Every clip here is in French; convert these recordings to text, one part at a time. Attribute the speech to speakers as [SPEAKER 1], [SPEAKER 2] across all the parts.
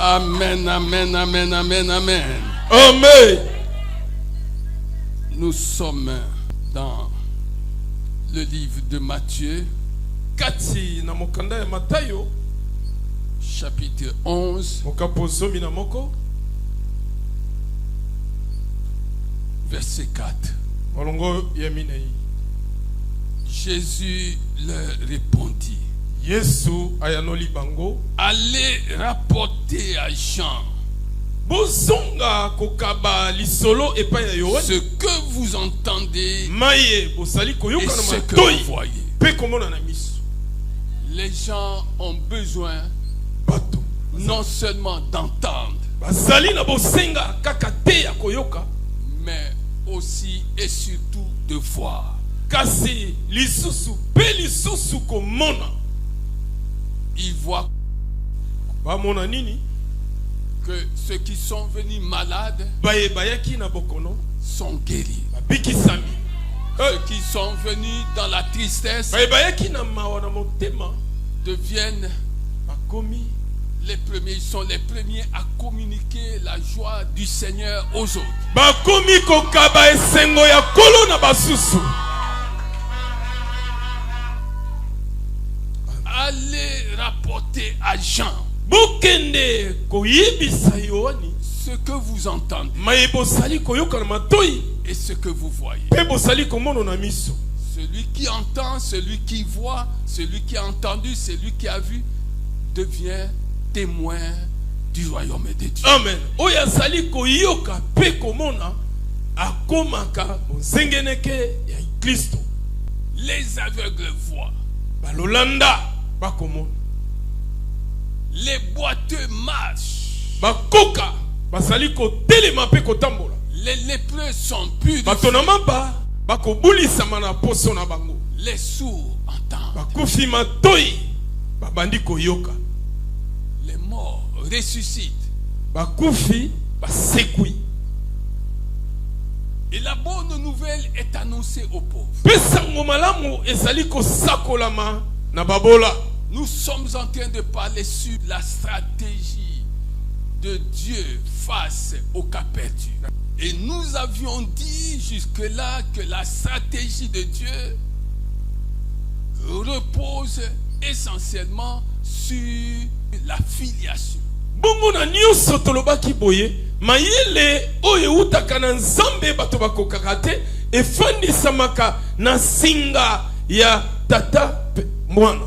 [SPEAKER 1] Amen, amen, amen, amen, amen.
[SPEAKER 2] Amen.
[SPEAKER 1] Nous sommes dans le livre de Matthieu,
[SPEAKER 2] Kati na mokanda ya Matayo,
[SPEAKER 1] chapitre 11,
[SPEAKER 2] mokapo zomi na moko,
[SPEAKER 1] verset 4.
[SPEAKER 2] molongo ya minei.
[SPEAKER 1] Jésus leur répondit:
[SPEAKER 2] Yesu ayanoli bango,
[SPEAKER 1] allez rapporter à Jean
[SPEAKER 2] bozonga kokaba lisolo epa ya Yohane,
[SPEAKER 1] ce que vous entendez
[SPEAKER 2] maye bosali
[SPEAKER 1] et
[SPEAKER 2] koyoka na
[SPEAKER 1] ce que
[SPEAKER 2] matoi
[SPEAKER 1] vous voyez.
[SPEAKER 2] pe komona na miso.
[SPEAKER 1] Les gens ont besoin
[SPEAKER 2] Bato
[SPEAKER 1] non seulement d'entendre,
[SPEAKER 2] bazali na bosenga kaka te ya koyoka,
[SPEAKER 1] mais aussi et surtout de voir.
[SPEAKER 2] kasi lisusu pe lisusu komona.
[SPEAKER 1] Ils voient
[SPEAKER 2] Bamona nini?
[SPEAKER 1] que ceux qui sont venus malades
[SPEAKER 2] Baye bayaki na bokono
[SPEAKER 1] sont guéris.
[SPEAKER 2] babikisami.
[SPEAKER 1] Ceux qui sont venus dans la tristesse
[SPEAKER 2] Baye bayaki na mawa na motema
[SPEAKER 1] deviennent
[SPEAKER 2] bakomi
[SPEAKER 1] les premiers. Ils sont les premiers à communiquer la joie du Seigneur aux autres.
[SPEAKER 2] bakomi kokaba esengo ya kolo na basusu.
[SPEAKER 1] Allez rapporter à Jean
[SPEAKER 2] Bokende koyebisa Yohani
[SPEAKER 1] ce que vous entendez
[SPEAKER 2] maye bosali koyoka na matoi
[SPEAKER 1] et ce que vous voyez.
[SPEAKER 2] pe bosali komona na miso.
[SPEAKER 1] Celui qui entend, celui qui voit, celui qui a entendu, celui qui a vu devient témoin du royaume de Dieu.
[SPEAKER 2] Amen. Oyo azali koyoka pe komona akomaka monzengeneke ya Kristo.
[SPEAKER 1] Les aveugles voient,
[SPEAKER 2] Balolanda bakomona,
[SPEAKER 1] les boiteux marchent,
[SPEAKER 2] bakoka basali kotelema pe kotambola,
[SPEAKER 1] les lépreux sont purifiés,
[SPEAKER 2] bato na mamba bakobulisama na poso na bango,
[SPEAKER 1] les sourds entendent,
[SPEAKER 2] bakufi matoi babandi koyoka,
[SPEAKER 1] les morts ressuscitent.
[SPEAKER 2] bakufi basekwi.
[SPEAKER 1] Et la bonne nouvelle est annoncée aux pauvres.
[SPEAKER 2] Pe sango malamu ezali kosakolama na babola.
[SPEAKER 1] Nous sommes en train de parler sur la stratégie de Dieu face au cas perdu. Et nous avions dit jusque-là que la stratégie de Dieu repose essentiellement sur la filiation.
[SPEAKER 2] Bongo na nyonso tolobaki boye, mayele oyo utaka na nzambe bato bakokaka te, efandisamaka na singa ya tata pe mwana.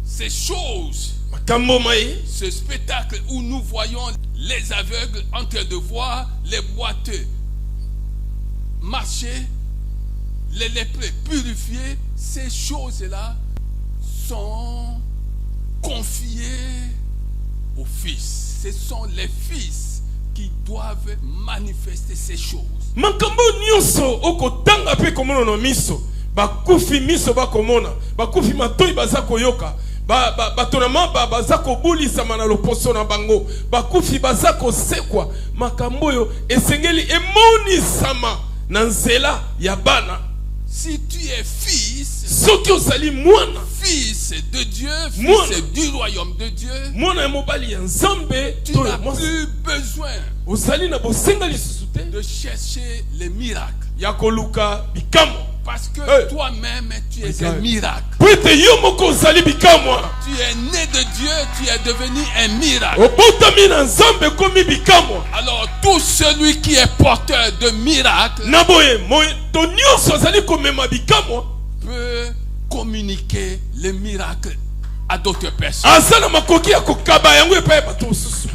[SPEAKER 1] Ces choses,
[SPEAKER 2] Makambo maye,
[SPEAKER 1] ce spectacle où nous voyons les aveugles en train de voir, les boiteux marcher, les lépreux purifiés, ces choses-là sont confiées aux fils. Ce sont les fils qui doivent manifester ces choses.
[SPEAKER 2] makambo nyonso okotanga pe komona na miso, bakufi miso bakomona, bakufi matoi baza koyoka, bato na mamba baza kobulisama na loposo na bango, bakufi baza kosekwa, makambo oyo esengeli emonisama na nzela ya bana.
[SPEAKER 1] Si tu es fils,
[SPEAKER 2] Soki osali mwana,
[SPEAKER 1] fils de Dieu,
[SPEAKER 2] Moi.
[SPEAKER 1] fils du royaume de Dieu,
[SPEAKER 2] mwana ya mobali ya nzambe,
[SPEAKER 1] tu
[SPEAKER 2] to
[SPEAKER 1] n'as
[SPEAKER 2] ya mwasi,
[SPEAKER 1] plus besoin
[SPEAKER 2] osali na bosenga lisusu te
[SPEAKER 1] de chercher les miracles.
[SPEAKER 2] ya koluka bikamwa.
[SPEAKER 1] Parce que
[SPEAKER 2] Hey.
[SPEAKER 1] toi-même, tu es
[SPEAKER 2] My
[SPEAKER 1] un
[SPEAKER 2] God.
[SPEAKER 1] miracle.
[SPEAKER 2] Po ete yo moko ozali bikamwa,
[SPEAKER 1] Tu es né de Dieu, tu es devenu un miracle.
[SPEAKER 2] obotami na nzambe komi bikamwa.
[SPEAKER 1] Alors tout celui qui est porteur de miracles
[SPEAKER 2] Na boye to nyonso azali komema bikamwa,
[SPEAKER 1] peut communiquer les miracles à d'autres personnes.
[SPEAKER 2] aza na makoki ya kokaba yango epai ya bato mosusu.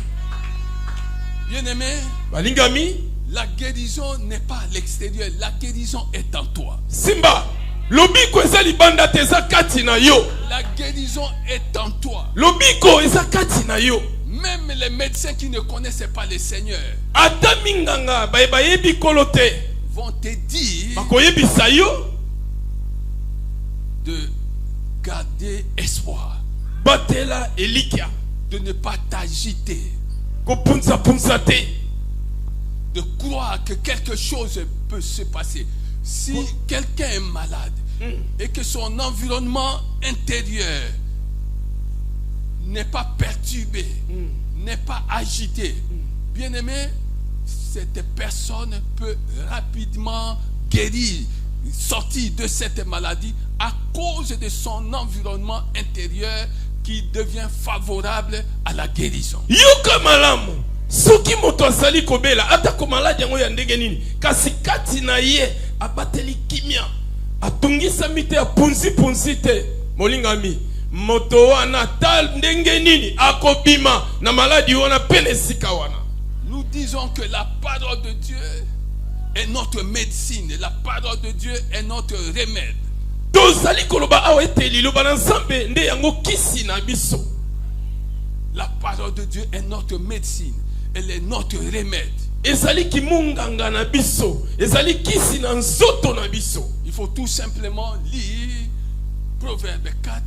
[SPEAKER 1] Bien-aimé,
[SPEAKER 2] Balingami,
[SPEAKER 1] la guérison n'est pas à l'extérieur, la guérison est en toi.
[SPEAKER 2] simba lobiko eza libanda te, eza kati na yo.
[SPEAKER 1] La guérison est en toi.
[SPEAKER 2] Lobiko eza kati na yo.
[SPEAKER 1] Même les médecins qui ne connaissaient pas le Seigneur
[SPEAKER 2] Ata minganga bayebi kolo te,
[SPEAKER 1] vont te dire
[SPEAKER 2] bakoyebisa yo
[SPEAKER 1] de garder espoir,
[SPEAKER 2] batela elikia,
[SPEAKER 1] de ne pas t'agiter,
[SPEAKER 2] kopunza te,
[SPEAKER 1] de croire que quelque chose peut se passer. Si quelqu'un est malade et que son environnement intérieur n'est pas perturbé, n'est pas agité, bien-aimé, cette personne peut rapidement guérir, sortir de cette maladie à cause de son environnement intérieur qui devient favorable à la guérison.
[SPEAKER 2] Yoka malamu. Soki moto asali kobela ata ko maladi yango ya ndenge nini kasi kati na ye abateli kimia atungisa mite ya punzi te molingami moto wana tal ndenge nini akobima na maladi wana pene sika wana.
[SPEAKER 1] Nous disons que la parole de Dieu est notre médecine, la parole de Dieu est notre remède.
[SPEAKER 2] Tozali koloba awa ete liloba na Nzambe nde yango kisi na biso.
[SPEAKER 1] La parole de Dieu est notre médecine, elle est notre remède.
[SPEAKER 2] Ezali kimunganga na biso, ezali kisi na nzoto na biso.
[SPEAKER 1] Il faut tout simplement lire Proverbe 4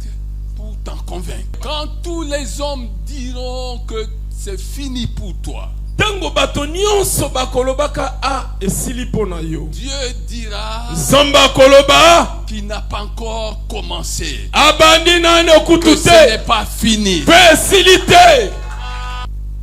[SPEAKER 1] pour t'en convaincre. Quand tous les hommes diront que c'est fini pour toi,
[SPEAKER 2] tango bato nyonso bakolobaka a esili pona yo,
[SPEAKER 1] Dieu dira
[SPEAKER 2] Zamba koloba
[SPEAKER 1] qui n'a pas encore commencé,
[SPEAKER 2] abandi nani
[SPEAKER 1] que
[SPEAKER 2] okutute
[SPEAKER 1] ce n'est pas fini.
[SPEAKER 2] facilité.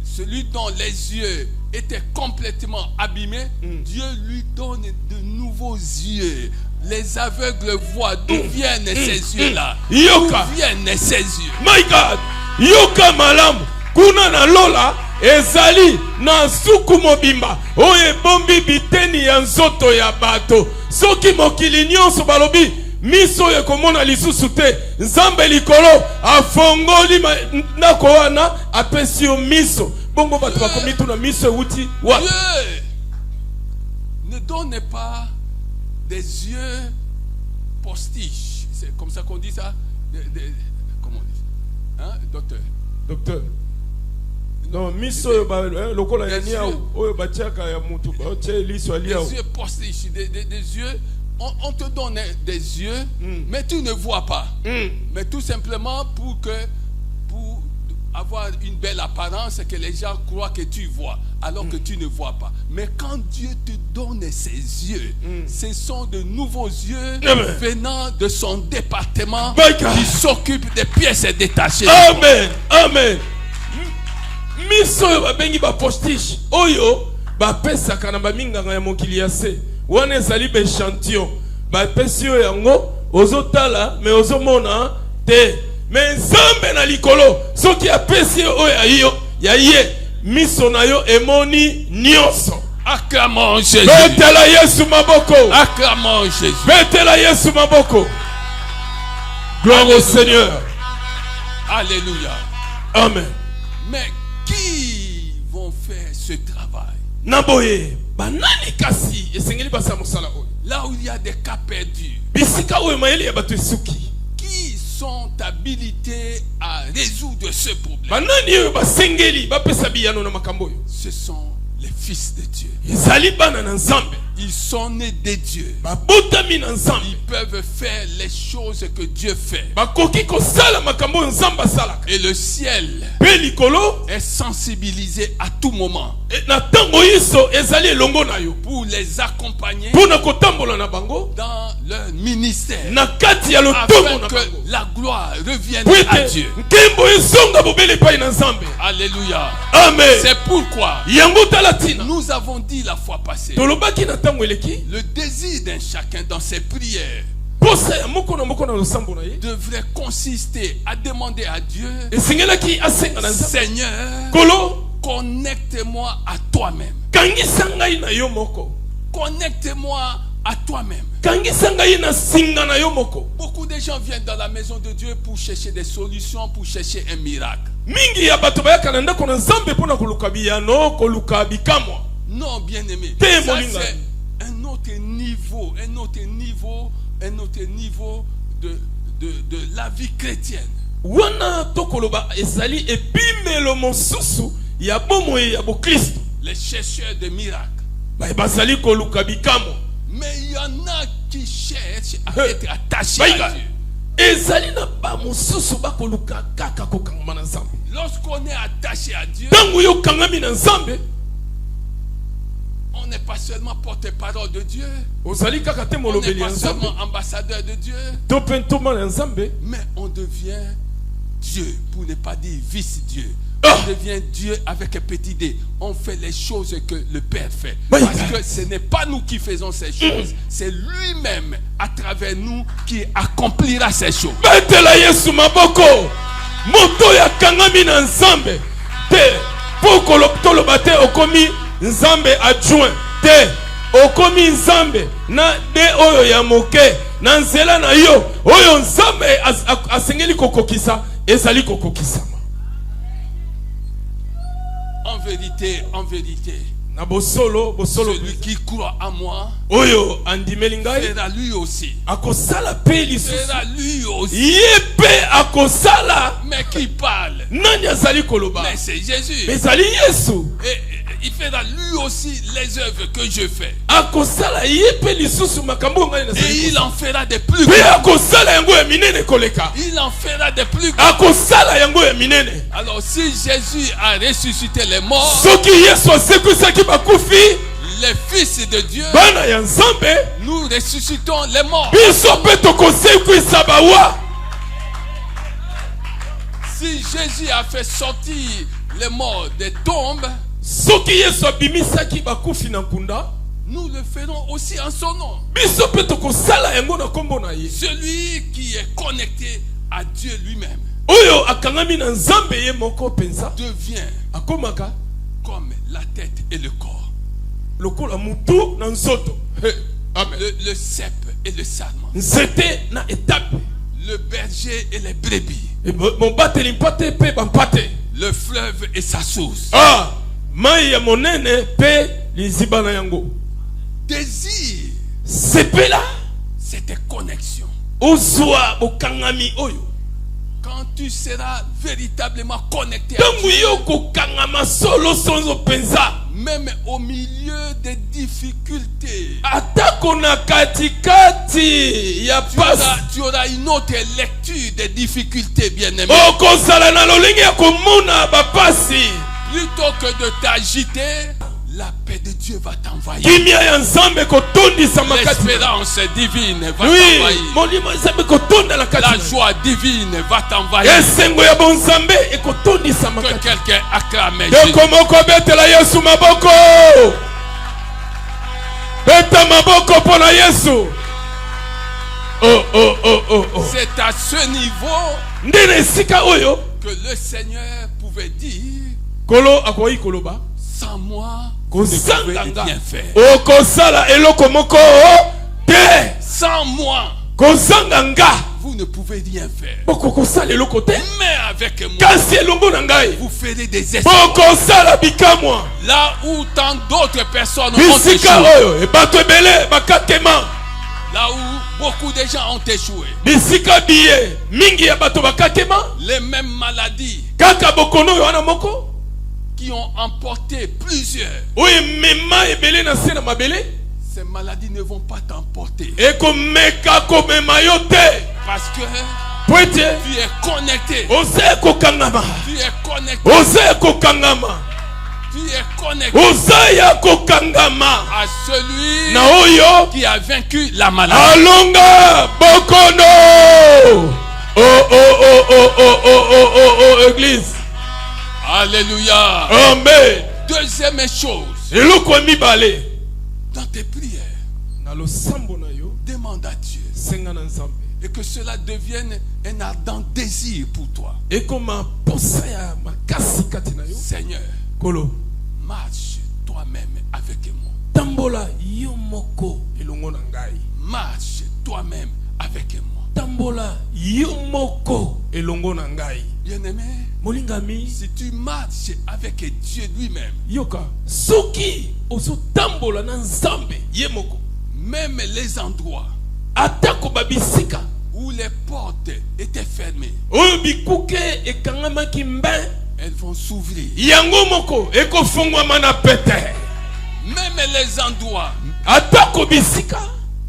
[SPEAKER 1] Celui dont les yeux étaient complètement abîmés, Dieu lui donne de nouveaux yeux. Les aveugles voient. D'où viennent ces yeux-là?
[SPEAKER 2] Yoka.
[SPEAKER 1] D'où viennent ces yeux?
[SPEAKER 2] My God, yoka malamu kuna na lola ezali na suku mobimba oye bombi biteni ya nzoto ya bato soki mokili nyonso balobi miso ye komona lisusu te Nzambe likolo afongoli ndako wana apesi yo miso bongo bato bakomi tuna miso euti wa.
[SPEAKER 1] Dieu ne donne pas des yeux postiches. C'est comme ça qu'on dit ça? Comment on dit ça? Hein, docteur?
[SPEAKER 2] Docteur. Non, miso lokola ya niao oyo batiaka ya mutu batie liso aliao.
[SPEAKER 1] Des yeux postiches, des yeux. On te donne des yeux, mais tu ne vois pas. Mais tout simplement pour avoir une belle apparence, que les gens croient que tu vois, alors que tu ne vois pas. Mais quand Dieu te donne ses yeux, ce sont de nouveaux yeux venant de son département qui s'occupe des pièces détachées.
[SPEAKER 2] Amen. Amen. Miso yo babengi ba postiche oyo ba pesa kana ba minganga ya mokili ya se wana ezali be échantillon ba pesi yo yango ozotala mais ozomona te mais Nzambe na likolo soki apesi oyo ya ye miso na yo emoni nyonso.
[SPEAKER 1] Acclamons Jésus.
[SPEAKER 2] Betela Yesu maboko.
[SPEAKER 1] Acclamons Jésus.
[SPEAKER 2] Betela Yesu maboko. Gloire au Seigneur.
[SPEAKER 1] Alléluia.
[SPEAKER 2] Amen.
[SPEAKER 1] Mais qui vont faire ce travail?
[SPEAKER 2] Naboye banani kasi esengeli basa musala oyo.
[SPEAKER 1] Là où il y a des cas perdus,
[SPEAKER 2] bisika oyo mayele ya bato esuki.
[SPEAKER 1] qui sont habilités à résoudre ce problème?
[SPEAKER 2] Banani oyo basengeli bapesa biyano na makambo oyo.
[SPEAKER 1] Ce sont les fils de Dieu.
[SPEAKER 2] Ezali bana na Nzambe.
[SPEAKER 1] Ils sont nés de Dieu.
[SPEAKER 2] Babotami na Nzambe.
[SPEAKER 1] Ils peuvent faire les choses que Dieu fait.
[SPEAKER 2] Bakoki kosala makambo oyo Nzambe asalaka.
[SPEAKER 1] Et le ciel
[SPEAKER 2] Pe likolo
[SPEAKER 1] est sensibilisé à tout moment
[SPEAKER 2] na tango iso ezali elongo na yo
[SPEAKER 1] pour les accompagner
[SPEAKER 2] pona kotambola na bango
[SPEAKER 1] dans leur ministère,
[SPEAKER 2] na kati ya lotongo
[SPEAKER 1] afin
[SPEAKER 2] na
[SPEAKER 1] que
[SPEAKER 2] bango.
[SPEAKER 1] la gloire revienne
[SPEAKER 2] Po
[SPEAKER 1] à
[SPEAKER 2] ete
[SPEAKER 1] Dieu.
[SPEAKER 2] nkembo ezonga bobele epai na Nzambe.
[SPEAKER 1] Alléluia.
[SPEAKER 2] Amen.
[SPEAKER 1] C'est pourquoi
[SPEAKER 2] Yango tala tina
[SPEAKER 1] nous avons dit la fois passée,
[SPEAKER 2] tolobaki na tango eleki
[SPEAKER 1] le désir d'un chacun dans ses prières
[SPEAKER 2] posa ya moko na losambo na ye
[SPEAKER 1] devrait consister à demander à Dieu,
[SPEAKER 2] esengelaki asenga na Nzambe.
[SPEAKER 1] Seigneur,
[SPEAKER 2] Kolo
[SPEAKER 1] connecte-moi à toi-même.
[SPEAKER 2] kangisa ngai na yo moko.
[SPEAKER 1] Connecte-moi à toi-même.
[SPEAKER 2] Kangisa ngai na singa na yo moko.
[SPEAKER 1] Beaucoup de gens viennent dans la maison de Dieu pour chercher des solutions, pour chercher un miracle.
[SPEAKER 2] Mingi ya bato bayaka na ndako na Nzambe pona koluka biyano koluka bikamwa.
[SPEAKER 1] Non, bien-aimé.
[SPEAKER 2] Te
[SPEAKER 1] Ça,
[SPEAKER 2] molinga.
[SPEAKER 1] c'est un autre niveau, de la vie chrétienne.
[SPEAKER 2] Wana tokoloba ezali epimelo mosusu ya bomoi ya bokristo.
[SPEAKER 1] Les chercheurs de miracles.
[SPEAKER 2] Bazali koluka bikamwa.
[SPEAKER 1] Mais il y en a qui cherchent à être attachés à Dieu.
[SPEAKER 2] Ezali na ba mosusu bakoluka kaka kokangama na Nzambe.
[SPEAKER 1] Lorsqu'on est attaché à Dieu,
[SPEAKER 2] Tango yo kangami na Nzambe,
[SPEAKER 1] on n'est pas seulement porte-parole de Dieu,
[SPEAKER 2] ozali kaka te
[SPEAKER 1] on n'est
[SPEAKER 2] molobeli ya
[SPEAKER 1] pas
[SPEAKER 2] Nzambe.
[SPEAKER 1] seulement ambassadeur de Dieu,
[SPEAKER 2] To pentoma na Nzambe,
[SPEAKER 1] mais on devient Dieu, pour ne pas dire vice-Dieu. On devient Dieu avec un petit d. On fait les choses que le Père fait. Parce que ce n'est pas nous qui faisons ces choses. C'est lui-même, à travers nous, qui accomplira ces choses.
[SPEAKER 2] Betela Yesu maboko. Moto ya kangami na nzambe. Te. Poko loptolo bate okomi nzambe adjoint. Te. Okomi nzambe. Na de oyo ya moke. Na nzela na yo. Oyo nzambe asengeli kokokisa. Ezali kokokisa.
[SPEAKER 1] En vérité,
[SPEAKER 2] celui
[SPEAKER 1] qui croit en moi
[SPEAKER 2] oyo andimelingai
[SPEAKER 1] fera lui aussi.
[SPEAKER 2] Akosala pe lisusu.
[SPEAKER 1] Fera lui aussi.
[SPEAKER 2] Yepe akosala.
[SPEAKER 1] Mais qui parle?
[SPEAKER 2] Nani azali koloba?
[SPEAKER 1] Mais c'est Jésus.
[SPEAKER 2] Mais zali Yesu.
[SPEAKER 1] Et il fera lui aussi les œuvres que je fais.
[SPEAKER 2] Akosala yepe lisusu makambo ngai na
[SPEAKER 1] et il en fera des plus
[SPEAKER 2] grands. Akosala yango ya minene koleka.
[SPEAKER 1] Il en fera des plus grands.
[SPEAKER 2] Akosala yango ya minene.
[SPEAKER 1] Alors si Jésus a ressuscité les morts,
[SPEAKER 2] soki Yesu asekusaki bakufi,
[SPEAKER 1] les fils de Dieu,
[SPEAKER 2] bana ya nzambe,
[SPEAKER 1] nous ressuscitons les morts.
[SPEAKER 2] Biso pe tokosekwisa bawa.
[SPEAKER 1] Si Jésus a fait sortir les morts des tombes,
[SPEAKER 2] soki Yesu abimisaki bakufi na nkunda,
[SPEAKER 1] nous le ferons aussi en son nom.
[SPEAKER 2] Biso pe tokosala yango na kombo na ye.
[SPEAKER 1] Celui qui est connecté à Dieu lui-même,
[SPEAKER 2] oyo akangami na nzambe ye moko pensa,
[SPEAKER 1] devient
[SPEAKER 2] akomaka
[SPEAKER 1] comme la tête et le corps.
[SPEAKER 2] Lokola mutu na nzoto.
[SPEAKER 1] Amen. Le cep et le sarment.
[SPEAKER 2] Nzete na etape.
[SPEAKER 1] Le berger et les brebis.
[SPEAKER 2] Mon bateli mpate pe bampate.
[SPEAKER 1] Le fleuve et sa source.
[SPEAKER 2] Ah, mai ya monene pe liziba na yango.
[SPEAKER 1] Désir.
[SPEAKER 2] Sepela.
[SPEAKER 1] C'était connexion.
[SPEAKER 2] Ozwa bokangami oyo.
[SPEAKER 1] Quand tu seras véritablement connecté à
[SPEAKER 2] Dieu,
[SPEAKER 1] même au milieu des difficultés, tu auras une autre lecture des difficultés, bien-aimé. Plutôt que de t'agiter, la paix de Dieu va t'envahir. L'espérance divine va t'envahir. La joie divine va t'envahir. Que quelqu'un acclame Jésus. C'est à ce niveau que le Seigneur pouvait dire, sans moi, vous ne pouvez rien faire. Sans moi, vous ne pouvez rien faire. Mais avec moi, vous ferez des exploits. Là où tant d'autres personnes ont échoué. Là où beaucoup de gens ont échoué. Les mêmes maladies qui ont emporté plusieurs. Ces maladies ne vont pas t'emporter. Parce que tu es connecté. Tu es connecté. Tu es connecté à celui qui a vaincu la maladie.
[SPEAKER 2] Alonga Bokono. Oh, église.
[SPEAKER 1] Alléluia.
[SPEAKER 2] Amen.
[SPEAKER 1] Deuxième chose. Dans tes prières, demande à Dieu. Et que cela devienne un ardent désir pour toi. Seigneur, marche toi-même avec moi. Marche toi-même avec moi. Bien-aimé, si tu marches avec Dieu lui-même, même les endroits où les portes étaient fermées, elles vont s'ouvrir. Même les endroits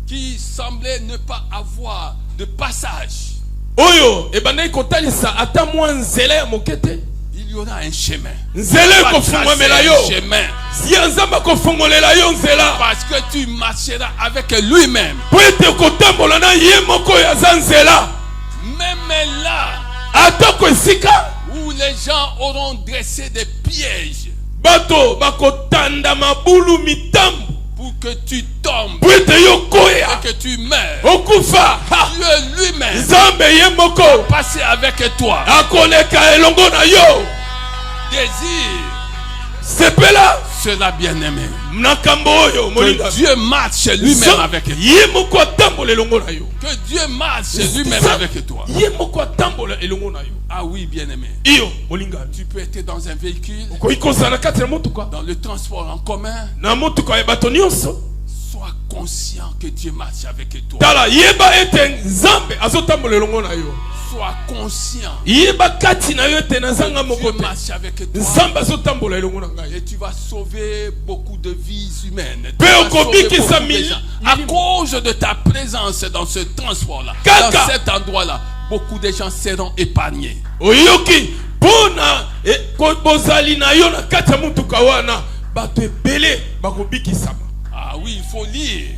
[SPEAKER 1] qui semblaient ne pas avoir de passage, il y aura un chemin. Parce que tu marcheras avec lui-même. Même là où les gens auront dressé des pièges
[SPEAKER 2] bato bakotanda mabulu mitambu
[SPEAKER 1] pour que tu tombes
[SPEAKER 2] bwete yokoya
[SPEAKER 1] et que tu meurs.
[SPEAKER 2] okufa
[SPEAKER 1] Dieu lui-même
[SPEAKER 2] nzambe ye moko
[SPEAKER 1] passer avec toi.
[SPEAKER 2] akoleka elongo na yo
[SPEAKER 1] Désire
[SPEAKER 2] sepela
[SPEAKER 1] cela, bien-aimé.
[SPEAKER 2] nakambo oyo
[SPEAKER 1] Que
[SPEAKER 2] molinga
[SPEAKER 1] Dieu marche lui-même avec toi.
[SPEAKER 2] ye moko atambola elongo na yo
[SPEAKER 1] Que Dieu marche lui-même avec toi.
[SPEAKER 2] ye moko atambola elongo na yo.
[SPEAKER 1] Ah oui, bien-aimé.
[SPEAKER 2] iyo molinga
[SPEAKER 1] Tu peux être dans un véhicule,
[SPEAKER 2] okoki kozala na kati ya motuka
[SPEAKER 1] dans le transport en commun.
[SPEAKER 2] na motuka ya bato nyonso.
[SPEAKER 1] Sois conscient que Dieu marche avec toi.
[SPEAKER 2] tala yeba ete nzambe azotambola elongo na yo.
[SPEAKER 1] Sois conscient.
[SPEAKER 2] yeba kati na yo ete nazanga moko
[SPEAKER 1] Dieu
[SPEAKER 2] te
[SPEAKER 1] marche avec toi.
[SPEAKER 2] nzambe azotambola elongo na ngai.
[SPEAKER 1] Et tu vas sauver beaucoup de vies humaines. Tu
[SPEAKER 2] Pe
[SPEAKER 1] vas
[SPEAKER 2] okobi
[SPEAKER 1] sauver
[SPEAKER 2] kisa
[SPEAKER 1] beaucoup de
[SPEAKER 2] mili-
[SPEAKER 1] gens. À cause de ta présence dans ce transport-là,
[SPEAKER 2] Kaka.
[SPEAKER 1] dans cet endroit-là, beaucoup de gens seront épargnés.
[SPEAKER 2] oyoki mpona bozali na yo na kati ya motuka wana bato ebele bakobikisama.
[SPEAKER 1] Ah oui, il faut lire.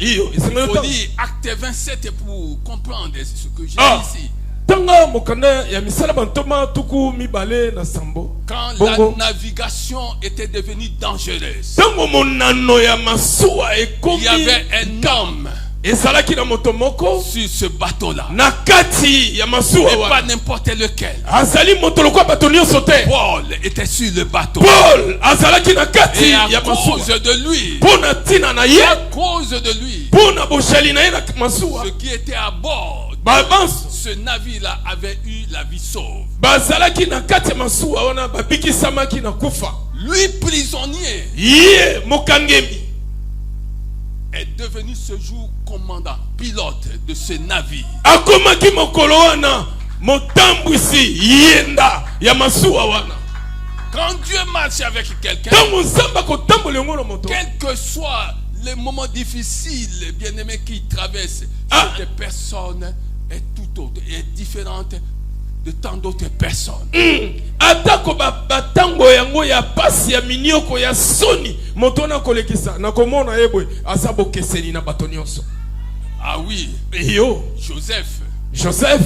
[SPEAKER 2] iyo
[SPEAKER 1] Il
[SPEAKER 2] esengeli
[SPEAKER 1] faut
[SPEAKER 2] ntango.
[SPEAKER 1] lire Acte 27 pour comprendre ce que j'ai
[SPEAKER 2] Ah.
[SPEAKER 1] ici.
[SPEAKER 2] Tanga mokanda ya misala bantoma tuku mibale na sambo.
[SPEAKER 1] Quand
[SPEAKER 2] Bongo.
[SPEAKER 1] la navigation était devenue dangereuse,
[SPEAKER 2] Tango monano ya masuwa
[SPEAKER 1] il
[SPEAKER 2] ekomi
[SPEAKER 1] y avait un homme
[SPEAKER 2] ezalaki na moto moko
[SPEAKER 1] sur ce bateau-là.
[SPEAKER 2] na kati ya masuwa
[SPEAKER 1] Et pas
[SPEAKER 2] wana.
[SPEAKER 1] n'importe lequel.
[SPEAKER 2] azali moto lokwa bato nyonso te.
[SPEAKER 1] Paul était sur le bateau.
[SPEAKER 2] Paul azalaki na kati
[SPEAKER 1] Et à
[SPEAKER 2] ya masuwa
[SPEAKER 1] cause de lui,
[SPEAKER 2] mpona ntina na ye
[SPEAKER 1] à cause de lui,
[SPEAKER 2] mpona boshali na ye na masuwa
[SPEAKER 1] ceux qui étaient à bord,
[SPEAKER 2] babanso
[SPEAKER 1] ce navire-là avait eu la vie sauve.
[SPEAKER 2] bazalaki na kati ya masuwa wana babikisamaki na kufa.
[SPEAKER 1] Lui, prisonnier,
[SPEAKER 2] ye mokangemi
[SPEAKER 1] est devenu ce jour commandant, pilote de ce navire.
[SPEAKER 2] akomaki mokolo wana motambwisi yenda ya masuwa wana.
[SPEAKER 1] Quand Dieu marche avec quelqu'un,
[SPEAKER 2] ntango nzambe akotambola yango na moto
[SPEAKER 1] quel que soit les moments difficiles, bien-aimés, qui traversent,
[SPEAKER 2] Ah.
[SPEAKER 1] cette personne est tout autre, est différente de tant d'autres personnes.
[SPEAKER 2] atako batango yango ya pasi ya minioko ya soni moto wana akolekisa nakomona ye boye aza bokeseni na bato nyonso.
[SPEAKER 1] Ah oui,
[SPEAKER 2] yo
[SPEAKER 1] Joseph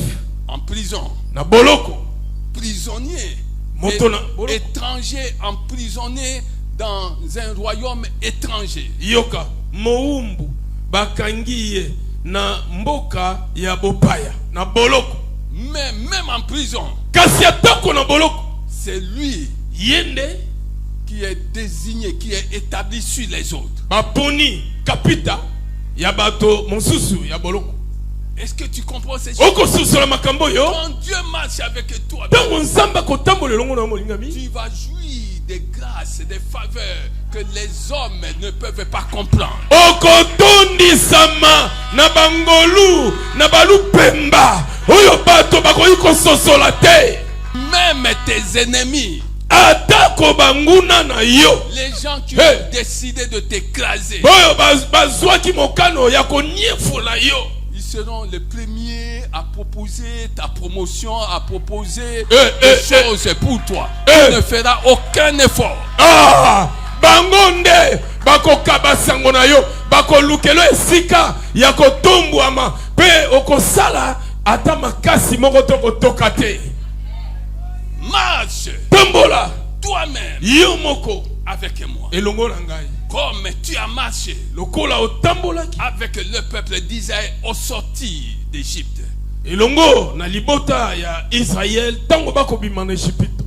[SPEAKER 2] en
[SPEAKER 1] prison,
[SPEAKER 2] na boloko
[SPEAKER 1] prisonnier,
[SPEAKER 2] Moto na-
[SPEAKER 1] étranger emprisonné dans un royaume étranger.
[SPEAKER 2] yoka moumbu bakangi ye na mboka ya bopaya na boloko.
[SPEAKER 1] Mais même en prison,
[SPEAKER 2] kasi atako na boloko
[SPEAKER 1] c'est lui
[SPEAKER 2] yende
[SPEAKER 1] qui est désigné, qui est établi sur les autres.
[SPEAKER 2] baponi kapita ya bato mosusu ya boloko.
[SPEAKER 1] Est-ce que tu comprends ces choses?
[SPEAKER 2] okosusola makambo yo
[SPEAKER 1] Quand Dieu marche avec toi,
[SPEAKER 2] ntango nzambe akotambola elongo na molingami
[SPEAKER 1] tu vas jouir des grâces, des faveurs que les hommes ne peuvent pas comprendre.
[SPEAKER 2] okotondisama na bangolu na balupemba oyo bato bakoki kososola te.
[SPEAKER 1] Même tes ennemis,
[SPEAKER 2] atako banguna na yo
[SPEAKER 1] les gens qui
[SPEAKER 2] Hey.
[SPEAKER 1] ont décidé de t'écraser,
[SPEAKER 2] oyo bazwaki mokano ya koniefola yo
[SPEAKER 1] ils seront les premiers à proposer ta promotion, à proposer
[SPEAKER 2] Eh,
[SPEAKER 1] des
[SPEAKER 2] eh,
[SPEAKER 1] choses pour toi.
[SPEAKER 2] Eh.
[SPEAKER 1] Tu ne feras aucun effort.
[SPEAKER 2] bango nde bakokaba sango na yo bakolukelo esika ya kotombwama mpe okosala ata makasi moko to kotoka te.
[SPEAKER 1] Marche
[SPEAKER 2] tombola
[SPEAKER 1] toi-même
[SPEAKER 2] yo moko
[SPEAKER 1] avec moi.
[SPEAKER 2] elongo na ngai
[SPEAKER 1] Comme tu as marché
[SPEAKER 2] lokola otambolaki
[SPEAKER 1] avec le peuple d'Israël au sortir d'Égypte.
[SPEAKER 2] elongo na libota ya Israel tango bakobima na Ejipito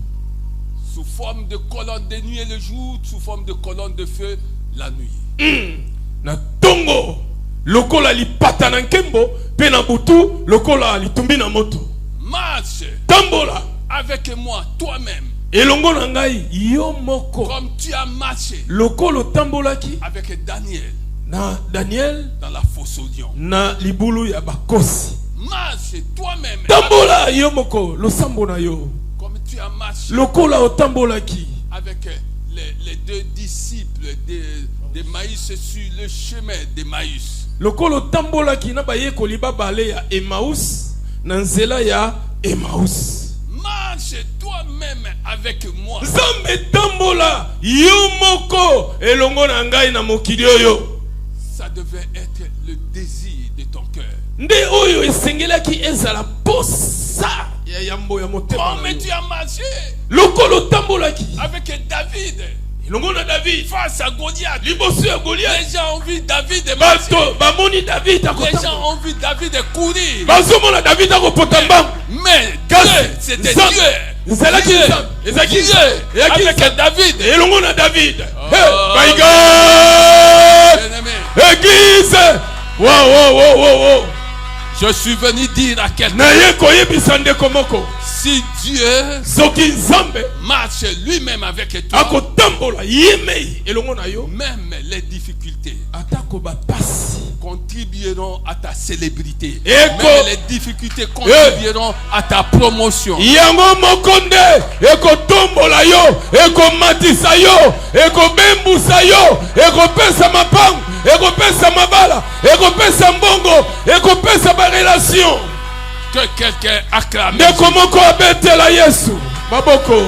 [SPEAKER 1] Sous forme de colonne de nuit et le jour, sous forme de colonne de feu la nuit.
[SPEAKER 2] na tongo lokola lipata na nkembo pe na butu lokola litumbi na moto.
[SPEAKER 1] Marche
[SPEAKER 2] tambola
[SPEAKER 1] avec moi toi-même.
[SPEAKER 2] elongo na ngai yo moko
[SPEAKER 1] Comme tu as marché
[SPEAKER 2] lokolo tambolaki
[SPEAKER 1] avec Daniel
[SPEAKER 2] na Daniel
[SPEAKER 1] dans la fosse au lion.
[SPEAKER 2] na libulu ya bakosi.
[SPEAKER 1] Marche toi-même
[SPEAKER 2] tambola yo moko losambo na yo
[SPEAKER 1] comme tu as marché
[SPEAKER 2] lokola otambolaki
[SPEAKER 1] avec les deux disciples de Maïs sur le chemin de Maïs.
[SPEAKER 2] lokolo tambolaki na bayekoli babale ya Emmaus na nzela ya Emmaus.
[SPEAKER 1] Marche toi-même avec moi.
[SPEAKER 2] Nzambe tambola yo moko elongo na ngai na mokili oyo.
[SPEAKER 1] Ça devait être le désir de ton cœur.
[SPEAKER 2] Nde oyo esengelaki ezala posa ya yambo ya motema.
[SPEAKER 1] Comme tu as marché
[SPEAKER 2] Lokolo tambolaki.
[SPEAKER 1] avec David
[SPEAKER 2] Ilongona David.
[SPEAKER 1] face à Goliath.
[SPEAKER 2] Liboso ya Goliath.
[SPEAKER 1] Les gens ont vu David marcher.
[SPEAKER 2] Bato bamoni David
[SPEAKER 1] Les
[SPEAKER 2] akotamba.
[SPEAKER 1] gens ont vu David courir.
[SPEAKER 2] Bazomona David akopotamba.
[SPEAKER 1] Mais Dieu, c'était Dieu.
[SPEAKER 2] Ezalaki Nzambe. Ezalaki Nzambe.
[SPEAKER 1] Avec David.
[SPEAKER 2] Elongona David.
[SPEAKER 1] Oh.
[SPEAKER 2] Hey, my God.
[SPEAKER 1] Bien-aimé,
[SPEAKER 2] Église. Wow.
[SPEAKER 1] je suis venu dire à quelqu'un,
[SPEAKER 2] Naye koyebisa ndeko moko.
[SPEAKER 1] si Dieu
[SPEAKER 2] Soki Nzambe
[SPEAKER 1] marche lui-même avec toi,
[SPEAKER 2] akotambola yemei elongo na yo.
[SPEAKER 1] même les difficultés
[SPEAKER 2] Atako bapasi.
[SPEAKER 1] contribueront à ta célébrité.
[SPEAKER 2] Eko.
[SPEAKER 1] Même les difficultés contribueront à ta promotion.
[SPEAKER 2] Yango mokonde ekotombola yo, ekomatisa yo, ekobembusa yo, ekopesa mapango, ekopesa mabala, ekopesa mbongo, ekopesa ba relation.
[SPEAKER 1] Que quelqu'un acclame.
[SPEAKER 2] Ndeko moko abetela Yesu. Maboko.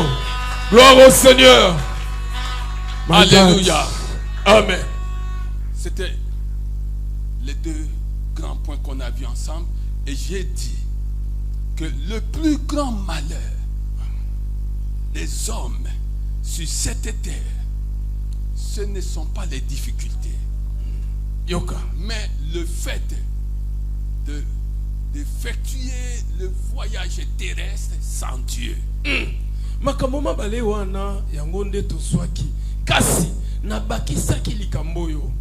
[SPEAKER 2] Gloire au Seigneur. My
[SPEAKER 1] Alléluia.
[SPEAKER 2] God. Amen.
[SPEAKER 1] C'était les deux grands points qu'on a vus ensemble. Et j'ai dit que le plus grand malheur des hommes sur cette terre, ce ne sont pas les difficultés,
[SPEAKER 2] Yoka.
[SPEAKER 1] mais le fait d'effectuer le voyage terrestre sans Dieu.
[SPEAKER 2] Makambo mabale wana yango nde toswaki. Kasi nabakisaki likambo oyo.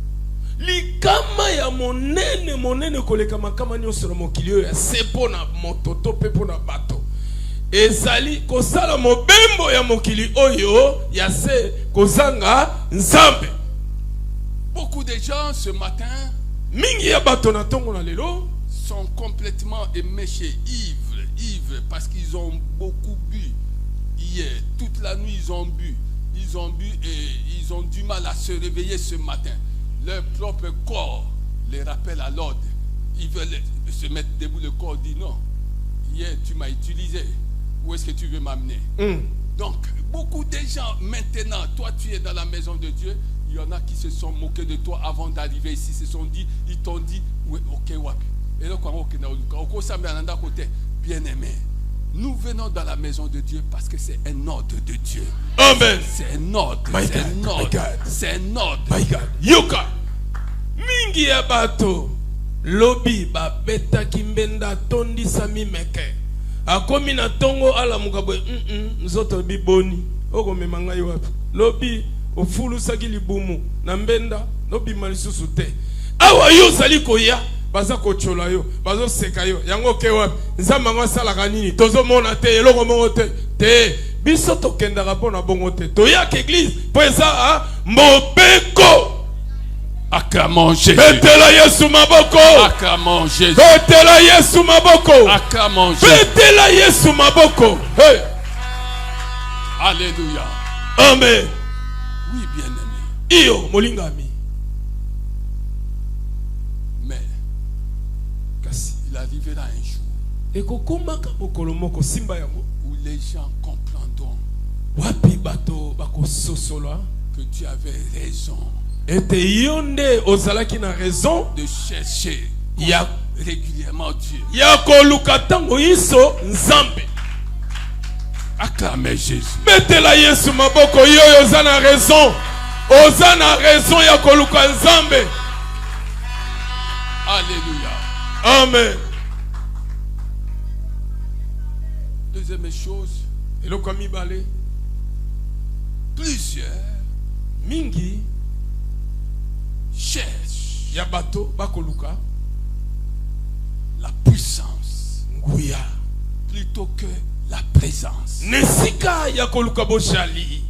[SPEAKER 2] Likama ya monene koleka makama nyonso na mokili oyo ya sepo na mototo pe po na bato. Ezali kosala mobembo ya mokili oyo ya se kozanga Nzambe.
[SPEAKER 1] Beaucoup de gens ce matin
[SPEAKER 2] Mingi ya bato na tongo na lelo
[SPEAKER 1] sont complètement éméchés, ivres, parce qu'ils ont beaucoup bu. Hier, toute la nuit, ils ont bu et ils ont du mal à se réveiller ce matin. Leur propre corps les rappelle à l'ordre. Ils veulent se mettre debout, le corps dit non. Hier, tu m'as utilisé. Où est-ce que tu veux m'amener? Donc, beaucoup de gens maintenant, toi tu es dans la maison de Dieu, il y en a qui se sont moqués de toi avant d'arriver ici, se sont dit, ils t'ont dit, oui, ok, wapi. Et là, bien aimé, nous venons dans la maison de Dieu parce que c'est un ordre de Dieu.
[SPEAKER 2] Amen.
[SPEAKER 1] C'est un ordre. C'est un ordre. C'est un ordre.
[SPEAKER 2] My God. Yoka. Mingi ya bato lobi ba beta kimbenda tondi sami meke. Akomi na tongo ala mukabwe nzoto biboni. Oko memanga yo wapi. Lobi ofulu saki libumu na mbenda lobi malisusu te. Awa yo sali koya baza kochola yo bazo seka yo yango ke wapi. Nzamba ngo sala kanini tozo mona te eloko mongo te biso tokendaka pona bongo te toyaka église po eza mobeko.
[SPEAKER 1] Acclamons Jésus.
[SPEAKER 2] Betela Yesu maboko.
[SPEAKER 1] Acclamons Jésus.
[SPEAKER 2] Betela Yesu maboko.
[SPEAKER 1] Acclamons Jésus.
[SPEAKER 2] Betela Yesu maboko. Hey.
[SPEAKER 1] Alléluia.
[SPEAKER 2] Amen.
[SPEAKER 1] Oui, bien-aimé.
[SPEAKER 2] Iyo molingami.
[SPEAKER 1] Mais
[SPEAKER 2] Kasi
[SPEAKER 1] il arrivera un jour
[SPEAKER 2] ekokomaka mokolo moko simba yango
[SPEAKER 1] où les gens comprendront
[SPEAKER 2] wapi bato bakososola
[SPEAKER 1] que tu avais raison
[SPEAKER 2] ete yo nde ozalaki na raison
[SPEAKER 1] de chercher
[SPEAKER 2] ya
[SPEAKER 1] régulièrement Dieu.
[SPEAKER 2] ya koluka ntango nyonso Nzambe.
[SPEAKER 1] Acclamez Jésus.
[SPEAKER 2] Betela Yesu maboko yo oza na raison. Oza na raison ya koluka Nzambe.
[SPEAKER 1] Alléluia.
[SPEAKER 2] Amen.
[SPEAKER 1] Deuxième chose,
[SPEAKER 2] Eloko mibale
[SPEAKER 1] plusieurs
[SPEAKER 2] mingi
[SPEAKER 1] cherchent
[SPEAKER 2] ya bato bakoluka
[SPEAKER 1] la puissance
[SPEAKER 2] nguya
[SPEAKER 1] plutôt que la présence.
[SPEAKER 2] nesika ya koluka boshali.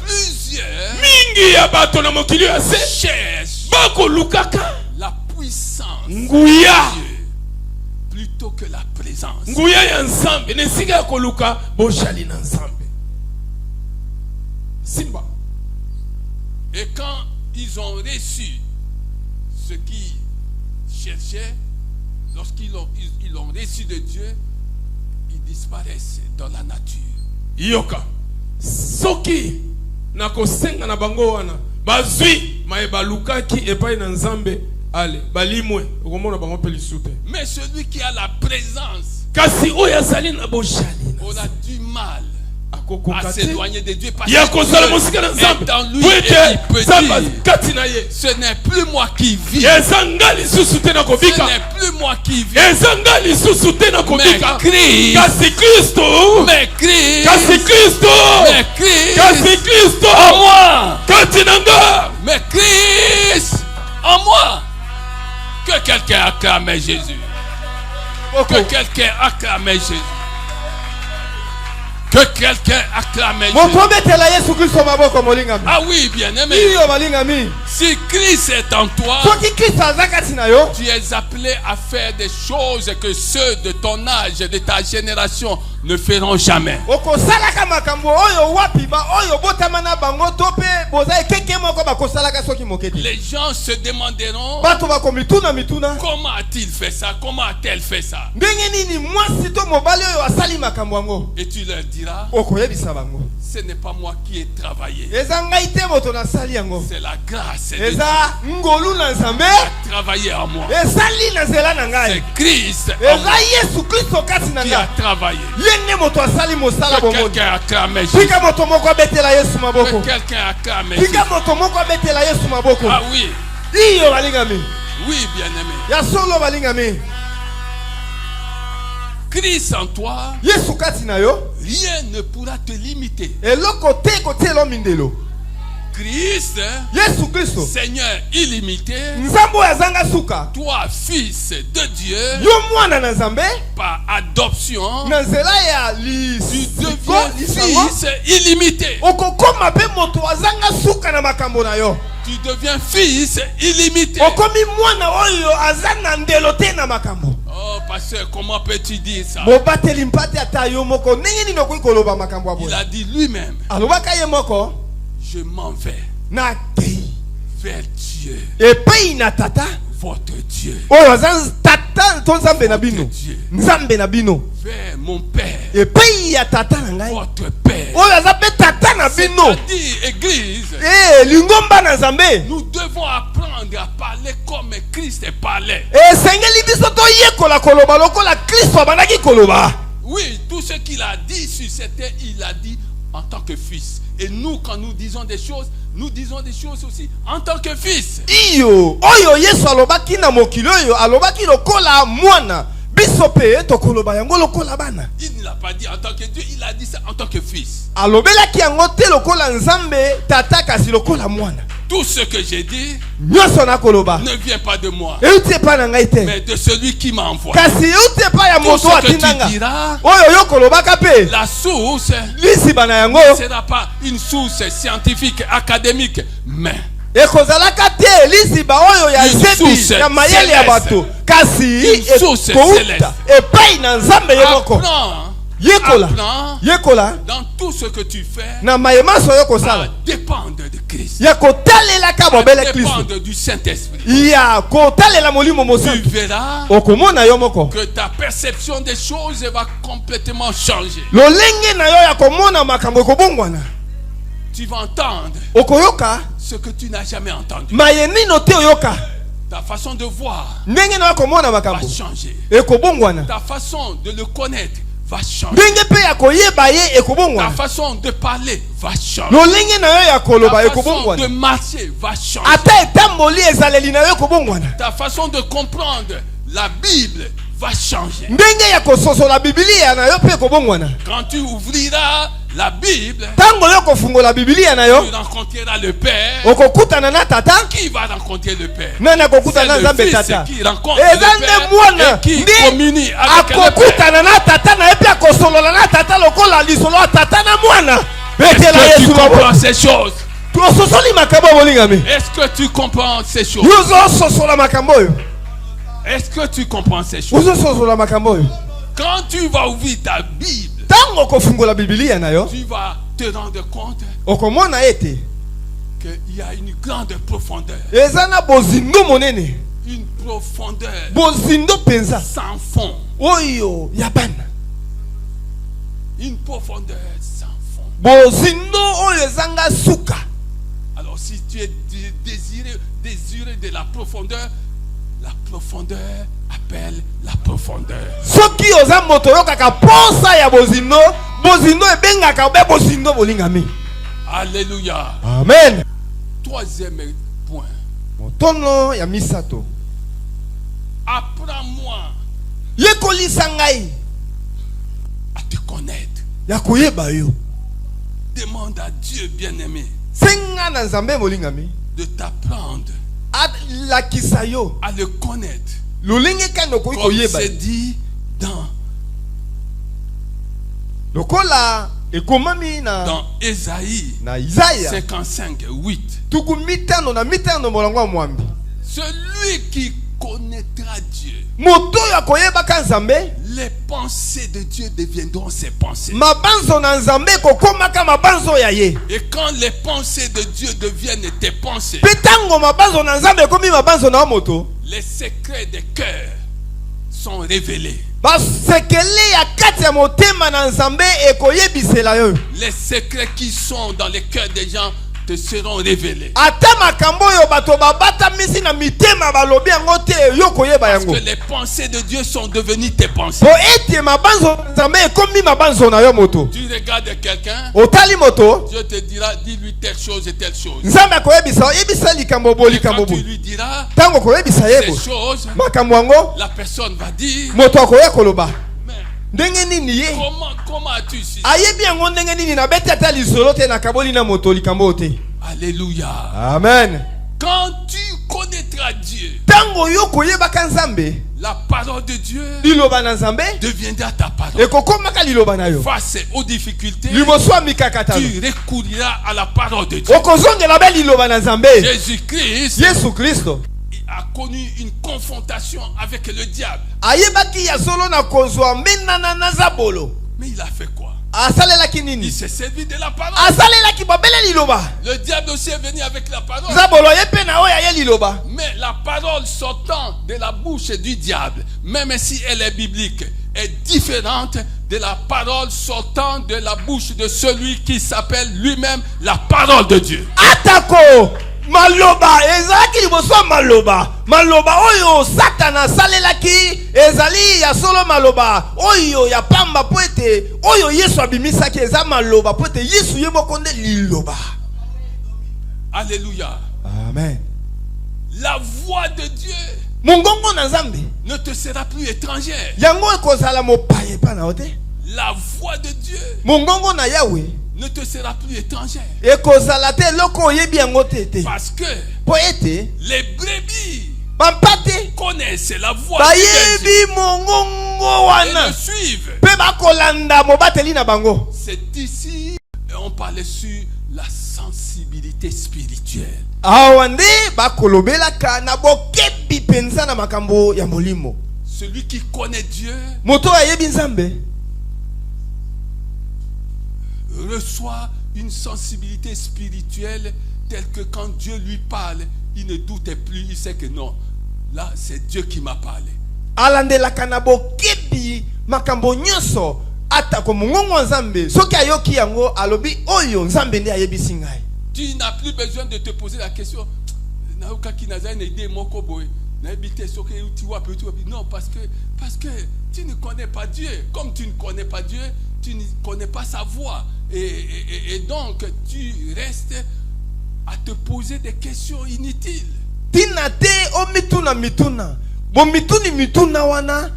[SPEAKER 1] Plusieurs
[SPEAKER 2] Mingi ya bato na mokili ya se
[SPEAKER 1] cherchent
[SPEAKER 2] bakolukaka
[SPEAKER 1] la puissance
[SPEAKER 2] nguya
[SPEAKER 1] de Dieu plutôt que la présence.
[SPEAKER 2] nguya ya Nzambe nesika ya koluka boshali na Nzambe. Simba.
[SPEAKER 1] Et quand ils ont reçu ce qu'ils cherchaient, lorsqu'ils ils l'ont reçu de Dieu, ils disparaissent dans la nature.
[SPEAKER 2] Yoka soki na kosenga na bango wana bazwi maeba lukaki epai na Nzambe ale balimwe okomona bango pe lisute.
[SPEAKER 1] Mais celui qui a la présence
[SPEAKER 2] kasi oyo azali na boshali
[SPEAKER 1] on a du mal à
[SPEAKER 2] akokokate
[SPEAKER 1] s'éloigner de Dieu parce
[SPEAKER 2] ya kozala
[SPEAKER 1] que
[SPEAKER 2] mosika na
[SPEAKER 1] Dieu est
[SPEAKER 2] nzambe
[SPEAKER 1] dans lui
[SPEAKER 2] po
[SPEAKER 1] et
[SPEAKER 2] ete
[SPEAKER 1] il peut
[SPEAKER 2] nzambe
[SPEAKER 1] dire
[SPEAKER 2] kati na ye
[SPEAKER 1] ce n'est plus moi qui vis,
[SPEAKER 2] eza nga lisusu te na
[SPEAKER 1] ce
[SPEAKER 2] kobika
[SPEAKER 1] n'est plus moi qui vis,
[SPEAKER 2] eza nga lisusu te na kobika
[SPEAKER 1] mais Christ,
[SPEAKER 2] kasi kristo
[SPEAKER 1] mais Christ,
[SPEAKER 2] kasi kristo
[SPEAKER 1] mais Christ
[SPEAKER 2] kasi kristo
[SPEAKER 1] en moi,
[SPEAKER 2] kati na nga
[SPEAKER 1] mais Christ en moi. Que quelqu'un acclame Jésus. Que quelqu'un acclame Jésus. Que quelqu'un acclame Jésus. Ah oui, bien-aimé. Si Christ est en toi, tu es appelé à faire des choses que ceux de ton âge, de ta génération ne feront jamais. Les gens se demanderont comment a-t-il fait ça, comment a-t-elle fait ça. Et tu leur diras, ce n'est pas moi qui ai travaillé, c'est la grâce de Dieu qui a travaillé en moi. C'est Christ en moi qui a travaillé. Que quelqu'un acclame Jésus. Que quelqu'un acclame Jésus. Ah oui. Oui, bien-aimé. Christ en toi, rien ne pourra te limiter. Christ, Seigneur illimité, toi, fils de Dieu, par adoption, tu deviens fils illimité. Tu deviens fils illimité. Oh, pasteur, comment peux-tu dire ça? Il a dit lui-même, je m'en vais vers Dieu, votre Dieu, vers mon Père, votre Père. C'est-à-dire, Église, nous devons apprendre à parler comme Christ parlait. Oui, tout ce qu'il a dit sur cette terre, il a dit en tant que fils. Et nous, quand nous disons des choses aussi en tant que fils. Il ne l'a pas dit en tant que Dieu, il a dit ça en tant que fils. Tout ce que j'ai dit ne vient pas de moi, mais de celui qui m'a envoyé. Tout ce que tu diras, la source ne sera pas une source scientifique, académique, mais une source céleste. Apprends dans tout ce que tu fais à dépendre de Christ, à dépendre du Saint-Esprit. Tu verras que ta perception des choses va complètement changer. Tu vas entendre ce que tu n'as jamais entendu. Ta façon de voir va changer. Ta façon de le connaître va changer. Ta façon de parler va changer. Ta façon de marcher va changer. Ta façon de comprendre la Bible va changer. Quand tu ouvriras la Bible, tu rencontreras le Père. Qui va rencontrer le Père? C'est le Fils qui rencontre le Père et qui communie avec le Père. Est-ce que tu comprends ces choses? Est-ce que tu comprends ces choses? Est-ce que tu comprends ces choses? Quand tu vas ouvrir ta Bible, tu vas te rendre compte qu'il y a une grande profondeur. Une profondeur sans fond. Une profondeur sans fond. Alors si tu es désiré de la profondeur appelle la profondeur.
[SPEAKER 3] Soki oza moto yokaka posa ya bozindo, bozindo ebengaka be bozindo bolingami.
[SPEAKER 1] Alléluia.
[SPEAKER 3] Amen.
[SPEAKER 1] Troisième point.
[SPEAKER 3] Motono ya misato.
[SPEAKER 1] Apprends-moi
[SPEAKER 3] Yekolisa ngai
[SPEAKER 1] à te connaître.
[SPEAKER 3] ya koyeba yo.
[SPEAKER 1] Demande à Dieu bien-aimé
[SPEAKER 3] Senga na nzambe molingami
[SPEAKER 1] de t'apprendre
[SPEAKER 3] lakisa yo
[SPEAKER 1] à le connaître.
[SPEAKER 3] lolenge kano koyi
[SPEAKER 1] Comme
[SPEAKER 3] koyeba
[SPEAKER 1] c'est dit dans
[SPEAKER 3] lokola ekomami
[SPEAKER 1] dans Ésaïe
[SPEAKER 3] na Isaya
[SPEAKER 1] 55:8.
[SPEAKER 3] tuku mitano na mitano molango wa mwambi.
[SPEAKER 1] Celui qui connaîtra Dieu,
[SPEAKER 3] Moto ya koyebaka nzambe,
[SPEAKER 1] les pensées de Dieu deviendront ses pensées.
[SPEAKER 3] mabanzo na nzambe kokomaka mabanzo ya ye.
[SPEAKER 1] Et quand les pensées de Dieu deviennent tes pensées,
[SPEAKER 3] Petango mabanzo na nzambe komi mabanzo na moto,
[SPEAKER 1] les secrets des cœurs sont révélés.
[SPEAKER 3] basekele ya kati ya motema na nzambe ekoyebisela yo.
[SPEAKER 1] Les secrets qui sont dans les cœurs des gens te seront révélés.
[SPEAKER 3] Ata makambo yo bato babata misi na mitema balobi yango te yo koyeba
[SPEAKER 1] Parce
[SPEAKER 3] yango.
[SPEAKER 1] que les pensées de Dieu sont devenues tes pensées.
[SPEAKER 3] Po ete mabanzo na nzambe ekomi mabanzo na yo moto.
[SPEAKER 1] Tu regardes quelqu'un,
[SPEAKER 3] Otali moto,
[SPEAKER 1] Dieu te dira, dis-lui telle chose et telle chose.
[SPEAKER 3] nzambe akoyebisa yebisa likambo bo
[SPEAKER 1] Et
[SPEAKER 3] likambo
[SPEAKER 1] quand
[SPEAKER 3] bo.
[SPEAKER 1] tu lui diras
[SPEAKER 3] Tango koyebisa
[SPEAKER 1] ces
[SPEAKER 3] yebo
[SPEAKER 1] choses,
[SPEAKER 3] makambo yango
[SPEAKER 1] la personne va dire,
[SPEAKER 3] moto akoya koloba
[SPEAKER 1] mais
[SPEAKER 3] ndenge nini ye
[SPEAKER 1] comment as-tu su?
[SPEAKER 3] ayebi yango ndenge nini na beti ata lisolo te na kaboli na moto likambo te.
[SPEAKER 1] Alléluia.
[SPEAKER 3] Amen.
[SPEAKER 1] Quand tu connaîtras Dieu,
[SPEAKER 3] Tango yo koyebaka nzambe
[SPEAKER 1] la parole de Dieu
[SPEAKER 3] liloba na nzambe
[SPEAKER 1] deviendra ta parole.
[SPEAKER 3] ekokomaka liloba na yo.
[SPEAKER 1] Face aux difficultés,
[SPEAKER 3] Liboso ya mikakatano
[SPEAKER 1] tu recourir à la parole de Dieu.
[SPEAKER 3] okozongela be liloba na nzambe.
[SPEAKER 1] Jésus-Christ
[SPEAKER 3] Yesu Kristo
[SPEAKER 1] a connu une confrontation avec le diable.
[SPEAKER 3] ayebaki ya solo na kozwa mbenana na zabolo.
[SPEAKER 1] Mais il a fait quoi?
[SPEAKER 3] Asalelaki
[SPEAKER 1] Il
[SPEAKER 3] nini?
[SPEAKER 1] s'est servi de la parole.
[SPEAKER 3] Asalelaki babele liloba.
[SPEAKER 1] Le diable aussi est venu avec la parole.
[SPEAKER 3] Zabolo ye pe na oya ye liloba.
[SPEAKER 1] Mais la parole sortant de la bouche du diable, même si elle est biblique, est différente de la parole sortant de la bouche de celui qui s'appelle lui-même la parole de Dieu.
[SPEAKER 3] Atako maloba ezalaki liboso maloba. Maloba oyo Satana salelaki ezali ya solo maloba. Oyo ya pamba poete oyo Yesu abimisaki eza maloba poete Yesu ye moko nde liloba.
[SPEAKER 1] Alléluia.
[SPEAKER 3] Amen.
[SPEAKER 1] La voix de Dieu
[SPEAKER 3] Mungongo na nzambe
[SPEAKER 1] ne te sera plus étrangère.
[SPEAKER 3] yango ekozala mopaye pa na ote.
[SPEAKER 1] La voix de Dieu
[SPEAKER 3] Mungongo na Yahweh
[SPEAKER 1] ne te sera plus étrangère.
[SPEAKER 3] ekozala te loko oyebi yango te te.
[SPEAKER 1] Parce que
[SPEAKER 3] Poete
[SPEAKER 1] les brebis
[SPEAKER 3] bampate
[SPEAKER 1] connaissent la voix du berger
[SPEAKER 3] bayebi mongongo
[SPEAKER 1] et
[SPEAKER 3] wana
[SPEAKER 1] le suivent.
[SPEAKER 3] pe bakolanda mobateli na bango.
[SPEAKER 1] C'est ici on parlait sur la sensibilité spirituelle.
[SPEAKER 3] Awa nde bakolobelaka na bokebi penza na makambo ya molimo.
[SPEAKER 1] Celui qui connaît Dieu
[SPEAKER 3] Moto ayebi nzambe
[SPEAKER 1] reçoit une sensibilité spirituelle telle que quand Dieu lui parle, il ne doutait plus, il sait que non, là c'est Dieu qui m'a parlé.
[SPEAKER 3] alandelaka na bokebi makambo nyonso atako mongongo wa nzambe soki ayoki yango alobi oyo nzambe nde ayebisi ngai.
[SPEAKER 1] Tu n'as plus besoin de te poser la question. Non, parce que tu ne connais pas Dieu. Comme tu ne connais pas Dieu, tu ne connais pas sa voix. Et donc, tu restes à te poser des questions inutiles.
[SPEAKER 3] Tina te o mituna mituna bo mituni mituna wana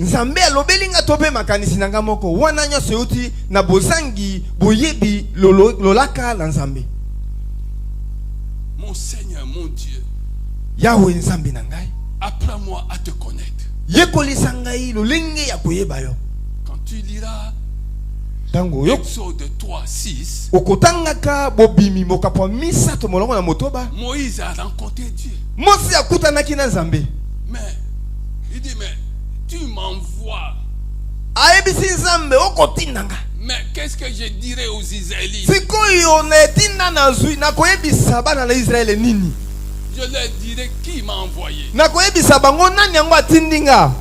[SPEAKER 3] nzambe alobelinga tope makanisi nanga moko wana nyonso euti na bozangi boyebi lolaka na nzambe.
[SPEAKER 1] Mon Seigneur, mon Dieu,
[SPEAKER 3] Yahweh nzambe na ngai
[SPEAKER 1] apprends-moi à te connaître.
[SPEAKER 3] yekolisa ngai lolenge ya koyeba yo.
[SPEAKER 1] Quand tu liras
[SPEAKER 3] Tango yo
[SPEAKER 1] Exode 3:6,
[SPEAKER 3] okotangaka bobimi mokapo misato molongo na motoba
[SPEAKER 1] Moïse a rencontré Dieu.
[SPEAKER 3] Mosi akutanaki na nzambe
[SPEAKER 1] Mais il dit, mais tu m'envoies.
[SPEAKER 3] ayebisi nzambe okotindanga
[SPEAKER 1] Mais qu'est-ce que je dirais aux Israélites?
[SPEAKER 3] sikoyo na etinda na zwi na koyebisa bana na Israele nini.
[SPEAKER 1] Je leur dirai qui m'a envoyé.
[SPEAKER 3] Na koyebisa bango nani yango atindinga.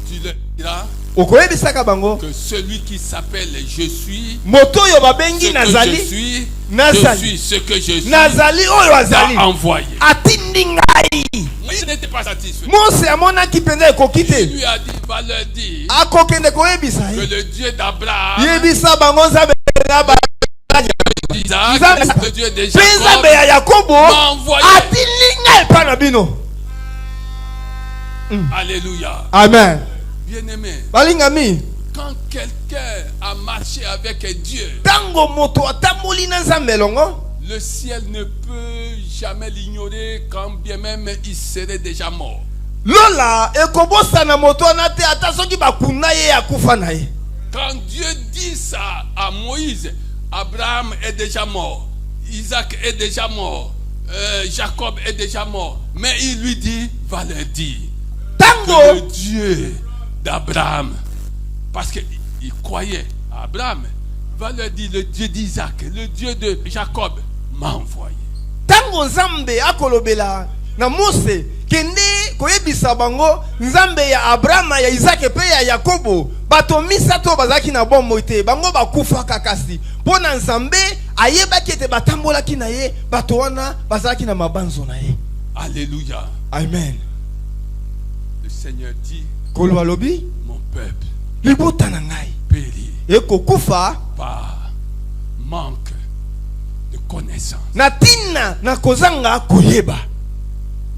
[SPEAKER 1] Tu leur diras
[SPEAKER 3] Okoyebisaka bango
[SPEAKER 1] que celui qui s'appelle je suis,
[SPEAKER 3] moto oyo
[SPEAKER 1] ce
[SPEAKER 3] babengi
[SPEAKER 1] que
[SPEAKER 3] nazali
[SPEAKER 1] je suis,
[SPEAKER 3] Nazali.
[SPEAKER 1] je suis ce que je suis,
[SPEAKER 3] nazali oyo azali
[SPEAKER 1] t'a envoyé.
[SPEAKER 3] atindi ngai.
[SPEAKER 1] il n'était pas satisfait.
[SPEAKER 3] Mose amonaki penza ekoki
[SPEAKER 1] Il
[SPEAKER 3] te.
[SPEAKER 1] lui a dit, va leur dire
[SPEAKER 3] Akokende koyebisa
[SPEAKER 1] que
[SPEAKER 3] ye.
[SPEAKER 1] le Dieu d'Abraham,
[SPEAKER 3] Yebisa bango nzambe na ba
[SPEAKER 1] d'Isaac,
[SPEAKER 3] Nzambe-
[SPEAKER 1] le Dieu de
[SPEAKER 3] mpe nzambe
[SPEAKER 1] Jacob,
[SPEAKER 3] ya Yakobo
[SPEAKER 1] m'a envoyé.
[SPEAKER 3] atilinga epai na bino.
[SPEAKER 1] Alléluia.
[SPEAKER 3] Amen.
[SPEAKER 1] Bien-aimé,
[SPEAKER 3] Balingami,
[SPEAKER 1] quand quelqu'un a marché avec Dieu,
[SPEAKER 3] tango moto atamboli na nzambe elongo,
[SPEAKER 1] le ciel ne peut jamais l'ignorer, quand bien même il serait déjà mort.
[SPEAKER 3] lola ekobosana moto wana te ata soki bakuna ye akufa na ye.
[SPEAKER 1] Quand Dieu dit ça à Moïse, Abraham est déjà mort, Isaac est déjà mort, Jacob est déjà mort. Mais il lui dit, va leur dire que le
[SPEAKER 3] Tango
[SPEAKER 1] Dieu d'Abraham, parce qu'il croyait à Abraham, va leur dire, le Dieu d'Isaac, le Dieu de Jacob m'a envoyé.
[SPEAKER 3] tango nzambe akolobela na Mose kende koyebisa bango nzambe ya Abrahama ya Isaac pe ya Yakobo bato misato bazaki na bomoi te bango bakufaka kasi pona nzambe ayebaki ete batambolaki na ye bato wana bazalaki na mabanzo na ye.
[SPEAKER 1] Alléluia.
[SPEAKER 3] Amen.
[SPEAKER 1] Le Seigneur dit,
[SPEAKER 3] Kolo alobi
[SPEAKER 1] mon peuple
[SPEAKER 3] libota na ngai
[SPEAKER 1] périt
[SPEAKER 3] ekokufa
[SPEAKER 1] par manque de connaissance.
[SPEAKER 3] na tina na kozanga koyeba.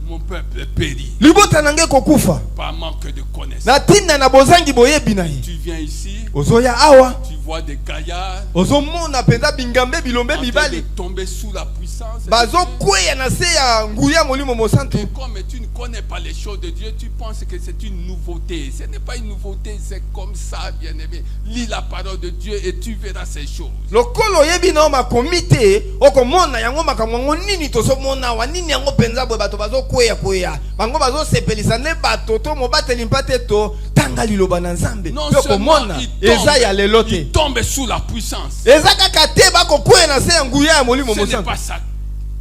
[SPEAKER 1] Mon peuple périt
[SPEAKER 3] Libota na ngai ekokufa
[SPEAKER 1] par manque de connaissance.
[SPEAKER 3] na tina na bozangi boyebi na ye.
[SPEAKER 1] Tu viens ici,
[SPEAKER 3] Ozoya awa
[SPEAKER 1] tu vois des gaillards
[SPEAKER 3] ozomona penza bingambe bilombe
[SPEAKER 1] en train de
[SPEAKER 3] mibali
[SPEAKER 1] tomber sous la puissance de
[SPEAKER 3] bazo
[SPEAKER 1] Dieu.
[SPEAKER 3] kweya na se ya nguya molimo mosantu.
[SPEAKER 1] Et comme tu ne connais pas les choses de Dieu, tu penses que c'est une nouveauté. Ce n'est pas une nouveauté, c'est comme ça, bien-aimé. Lis la parole de Dieu et tu verras ces choses.
[SPEAKER 3] Lokolo yebi na makomi te okomona yango makambo ngo nini tozomona wa nini yango penza boye bato bazo kweya bango bazo sepelisa ne bato to mobateli mpate to tanga liloba na nzambe
[SPEAKER 1] Non
[SPEAKER 3] pe
[SPEAKER 1] seulement
[SPEAKER 3] komona eza ya lelo te
[SPEAKER 1] il tombe sous la puissance.
[SPEAKER 3] eza kaka te bakokweya na se ya nguya ya molimo
[SPEAKER 1] Ce n'est
[SPEAKER 3] mosantu
[SPEAKER 1] pas ça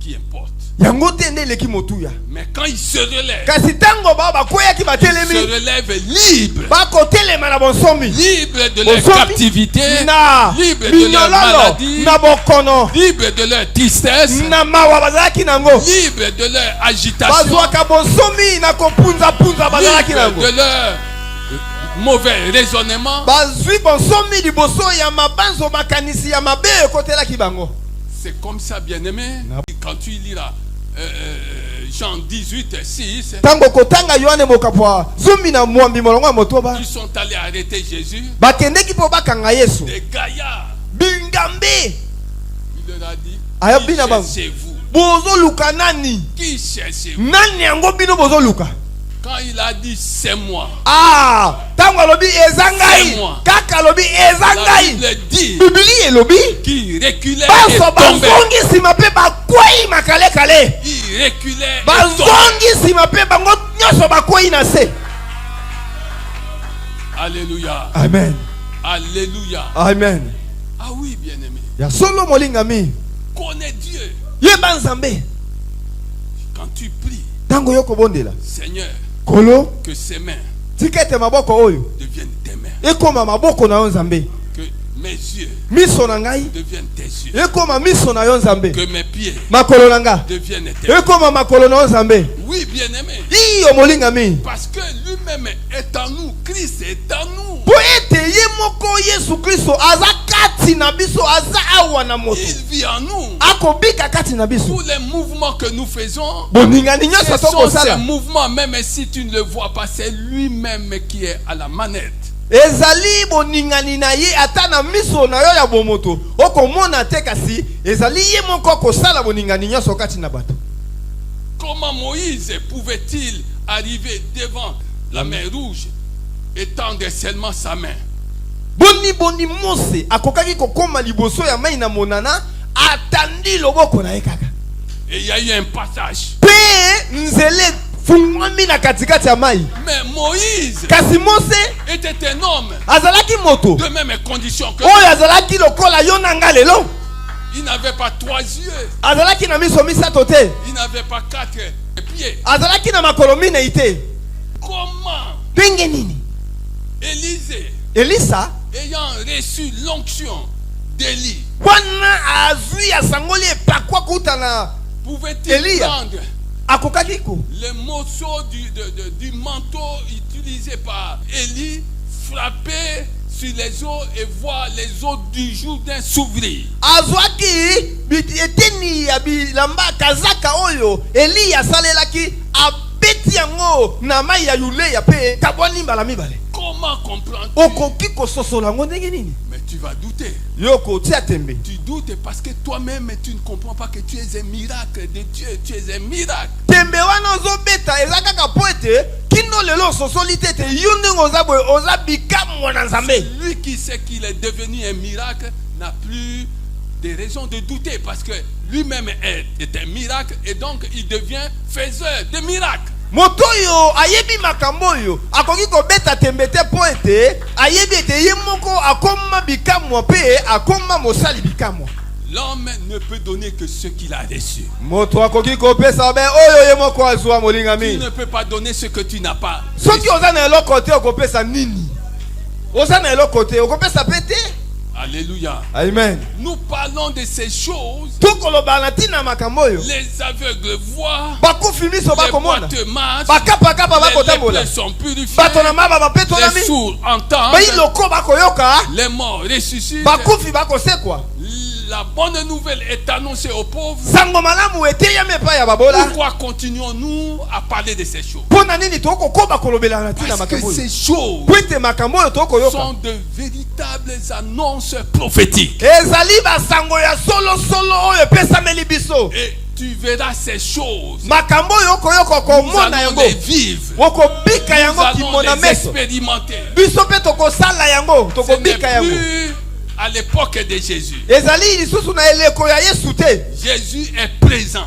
[SPEAKER 1] qui importe.
[SPEAKER 3] yango te nde eleki motuya
[SPEAKER 1] Mais quand il se relève,
[SPEAKER 3] kasi tango bao bakweyaki
[SPEAKER 1] il se
[SPEAKER 3] batelemi
[SPEAKER 1] relève libre.
[SPEAKER 3] bakotelema na bonsomi
[SPEAKER 1] Libre de leur
[SPEAKER 3] bonsomi
[SPEAKER 1] captivité,
[SPEAKER 3] na
[SPEAKER 1] libre de leur
[SPEAKER 3] binyololo
[SPEAKER 1] maladie,
[SPEAKER 3] na bokono
[SPEAKER 1] libre de leur tristesse,
[SPEAKER 3] na mawa bazalaki nango
[SPEAKER 1] libre de leur agitation,
[SPEAKER 3] bazwaka bonsomi na kopunzapunza bazalaki
[SPEAKER 1] libre
[SPEAKER 3] nango
[SPEAKER 1] de leur mauvais raisonnement.
[SPEAKER 3] bazwi bonsomi liboso ya mabanzo makanisi ya mabe ekotelaki bango.
[SPEAKER 1] C'est comme ça, bien-aimé. Quand tu liras Jean 18, 6,
[SPEAKER 3] Tango kotanga Yohane mokapwa zumbi na mwambi molongo ya motoba
[SPEAKER 1] ils sont allés arrêter Jésus.
[SPEAKER 3] bakendeki po bakanga Yesu
[SPEAKER 1] Des gaillards.
[SPEAKER 3] bingambe
[SPEAKER 1] Il leur a dit,
[SPEAKER 3] Ayo
[SPEAKER 1] qui
[SPEAKER 3] bina bango.
[SPEAKER 1] cherchez-vous?
[SPEAKER 3] bozoluka nani
[SPEAKER 1] Qui cherchez-vous?
[SPEAKER 3] nani yango bino bozoluka.
[SPEAKER 1] Quand il a dit, c'est moi.
[SPEAKER 3] Tango alobi eza ngai
[SPEAKER 1] C'est moi.
[SPEAKER 3] kaka alobi eza
[SPEAKER 1] La
[SPEAKER 3] ngai
[SPEAKER 1] Bible dit
[SPEAKER 3] bibili elobi
[SPEAKER 1] qu'il reculait et
[SPEAKER 3] baso
[SPEAKER 1] tombait.
[SPEAKER 3] bazongi nsima mpe bakwei makalekale
[SPEAKER 1] Il reculait et tombait.
[SPEAKER 3] bazongi nsima mpe bango nyonso bakwei na se.
[SPEAKER 1] Alléluia.
[SPEAKER 3] Amen.
[SPEAKER 1] Alléluia.
[SPEAKER 3] Amen.
[SPEAKER 1] Ah oui, bien-aimé.
[SPEAKER 3] Ya solo molingami
[SPEAKER 1] Connais Dieu.
[SPEAKER 3] yeba nzambe
[SPEAKER 1] Quand tu pries,
[SPEAKER 3] tango yo kobondela
[SPEAKER 1] Seigneur,
[SPEAKER 3] kolo
[SPEAKER 1] que ses mains
[SPEAKER 3] tika ete maboko oyo
[SPEAKER 1] deviennent tes mains.
[SPEAKER 3] ekoma maboko na yo nzambe,
[SPEAKER 1] Que mes yeux
[SPEAKER 3] miso na ngai
[SPEAKER 1] deviennent tes yeux.
[SPEAKER 3] ekoma miso na yo nzambe,
[SPEAKER 1] Que mes pieds
[SPEAKER 3] makolo na nga
[SPEAKER 1] deviennent tes pieds.
[SPEAKER 3] ekoma makolo na yo nzambe.
[SPEAKER 1] Oui, bien-aimé.
[SPEAKER 3] Iyo molingami
[SPEAKER 1] Parce que lui-même est en nous. Christ est en nous.
[SPEAKER 3] po ete ye moko Yesu Kristo aza kati na biso, aza awa na moto
[SPEAKER 1] Il vit en nous.
[SPEAKER 3] akobika kati na biso.
[SPEAKER 1] Tous les mouvements que nous faisons,
[SPEAKER 3] Boningani
[SPEAKER 1] ce
[SPEAKER 3] nyonso
[SPEAKER 1] sont ces
[SPEAKER 3] tokosala
[SPEAKER 1] mouvements, même si tu ne le vois pas, c'est lui-même qui est à la manette.
[SPEAKER 3] ezali boningani na ye ata na miso na yo ya bomoto okomona te, kasi ezali ye moko akosala boningani nyonso kati na bato.
[SPEAKER 1] Comment Moïse pouvait-il arriver devant la mer rouge et tendre seulement sa main?
[SPEAKER 3] Boni Mose akokaki kokoma liboso ya mai na monana atandi loboko na ye kaka.
[SPEAKER 1] Et il y a eu un passage.
[SPEAKER 3] Pe nzele fungwami na katikati ya mai.
[SPEAKER 1] Mais Moïse
[SPEAKER 3] Kasi Mose
[SPEAKER 1] était un homme
[SPEAKER 3] azalaki moto
[SPEAKER 1] de même condition que
[SPEAKER 3] oyo azalaki lokola yo na nga lelo.
[SPEAKER 1] il n'avait pas 3 yeux,
[SPEAKER 3] Azalaki na miso misato te,
[SPEAKER 1] il n'avait pas 4 pieds.
[SPEAKER 3] azalaki na makolo minei te.
[SPEAKER 1] Comment
[SPEAKER 3] Penge nini
[SPEAKER 1] Élisée,
[SPEAKER 3] Elisa
[SPEAKER 1] ayant reçu l'onction d'Élie,
[SPEAKER 3] wana azwi asangoli epakwa kuta na
[SPEAKER 1] pouvait-il
[SPEAKER 3] Élie.
[SPEAKER 1] prendre
[SPEAKER 3] akokakiko.
[SPEAKER 1] Le morceau du manteau utilisé par Élie frappait sur les eaux et voir les eaux du Jourdain s'ouvrir.
[SPEAKER 3] Azwaki eteni ya bilamba kazaka oyo Eliya salelaki abeti yango na mai ya Yuleya pe kabwani mbala mibale.
[SPEAKER 1] Comment comprendre?
[SPEAKER 3] Okoki kososola ngo ndenge nini?
[SPEAKER 1] Mais tu vas douter.
[SPEAKER 3] Yoko tia tembe.
[SPEAKER 1] Tu doutes parce que toi-même tu ne comprends pas que tu es un miracle de Dieu. Tu es un miracle.
[SPEAKER 3] Tembe wana ozobeta ezaka poete kino lelo sosoli tete yunde ngozabwe ozabika na nzambe.
[SPEAKER 1] Lui qui sait qu'il est devenu un miracle n'a plus de raison de douter parce que lui-même est un miracle et donc il devient faiseur de miracles.
[SPEAKER 3] Moto yo ayebi makambo yo akoki ko beta tembete poete ayebi ete ye moko akoma bikamwa pe akoma mosali bikamwa.
[SPEAKER 1] L'homme ne peut donner que ce qu'il a reçu.
[SPEAKER 3] Moto akoki ko pesa be oyo ye moko azwa molingami.
[SPEAKER 1] Tu ne peux pas donner ce que tu n'as pas.
[SPEAKER 3] Soki oza na eloko côté okopesa nini? Oza na eloko côté okopesa pete?
[SPEAKER 1] Alléluia.
[SPEAKER 3] Amen.
[SPEAKER 1] Nous parlons de ces choses.
[SPEAKER 3] Les
[SPEAKER 1] aveugles voient.
[SPEAKER 3] Les
[SPEAKER 1] boiteux marchent. Les plaies sont purifiées. Les sourds entendent. Les morts ressuscitent. La bonne nouvelle est annoncée aux pauvres. Pourquoi continuons-nous à parler de ces choses? Parce que ces choses sont de véritables annonces prophétiques. Et tu verras ces choses. Nous allons les vivre. Nous allons les expérimenter. Ce n'est plus à l'époque de Jésus. Jésus est présent.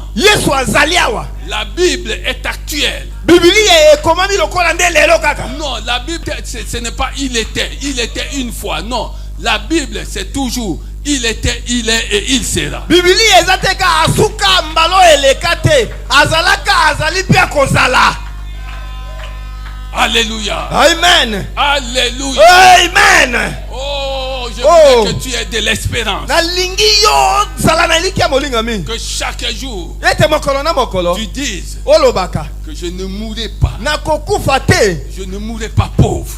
[SPEAKER 1] La Bible est actuelle. Non, la Bible, ce n'est pas il était une fois. Non, la Bible, c'est toujours il était, il est et il sera. Alléluia.
[SPEAKER 3] Amen.
[SPEAKER 1] Alléluia.
[SPEAKER 3] Amen.
[SPEAKER 1] Oh, je voudrais que tu aies de l'espérance. Que chaque jour, tu dises que je ne mourrai pas. Je ne mourrai pas pauvre.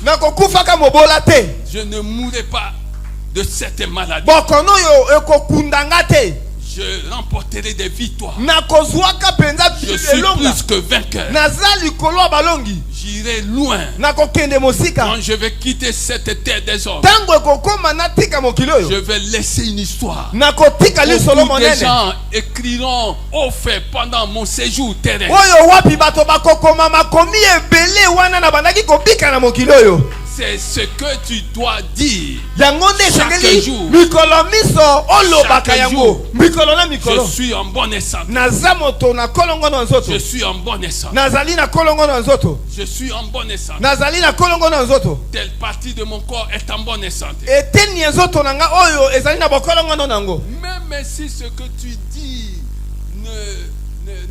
[SPEAKER 1] Je ne mourrai pas de cette maladie. Je remporterai des victoires. Je suis plus que vainqueur. J'irai loin. Quand je vais quitter cette terre des hommes, je vais laisser une histoire. Beaucoup de gens écriront au fait pendant mon séjour terrestre. C'est ce que tu dois dire chaque jour. Je suis en bonne santé. Je suis en bonne santé. Je suis en bonne santé. Telle partie de mon corps est en bonne santé. Même si ce que tu dis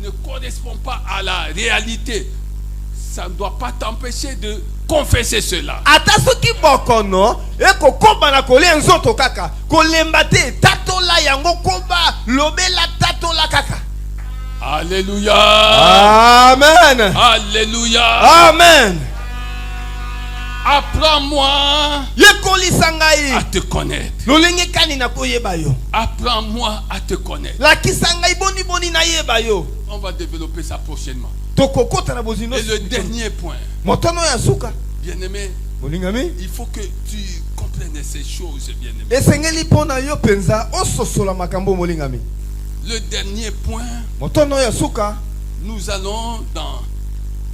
[SPEAKER 1] ne correspond pas à la réalité, ça ne doit pas t'empêcher de confesser cela. Alléluia.
[SPEAKER 3] Amen.
[SPEAKER 1] Alléluia.
[SPEAKER 3] Amen.
[SPEAKER 1] Apprends-moi à te connaître. Apprends-moi à te connaître. On va développer ça prochainement. Et le dernier point, bien-aimé, il faut que tu comprennes ces choses, bien-aimé. Le dernier point, nous allons dans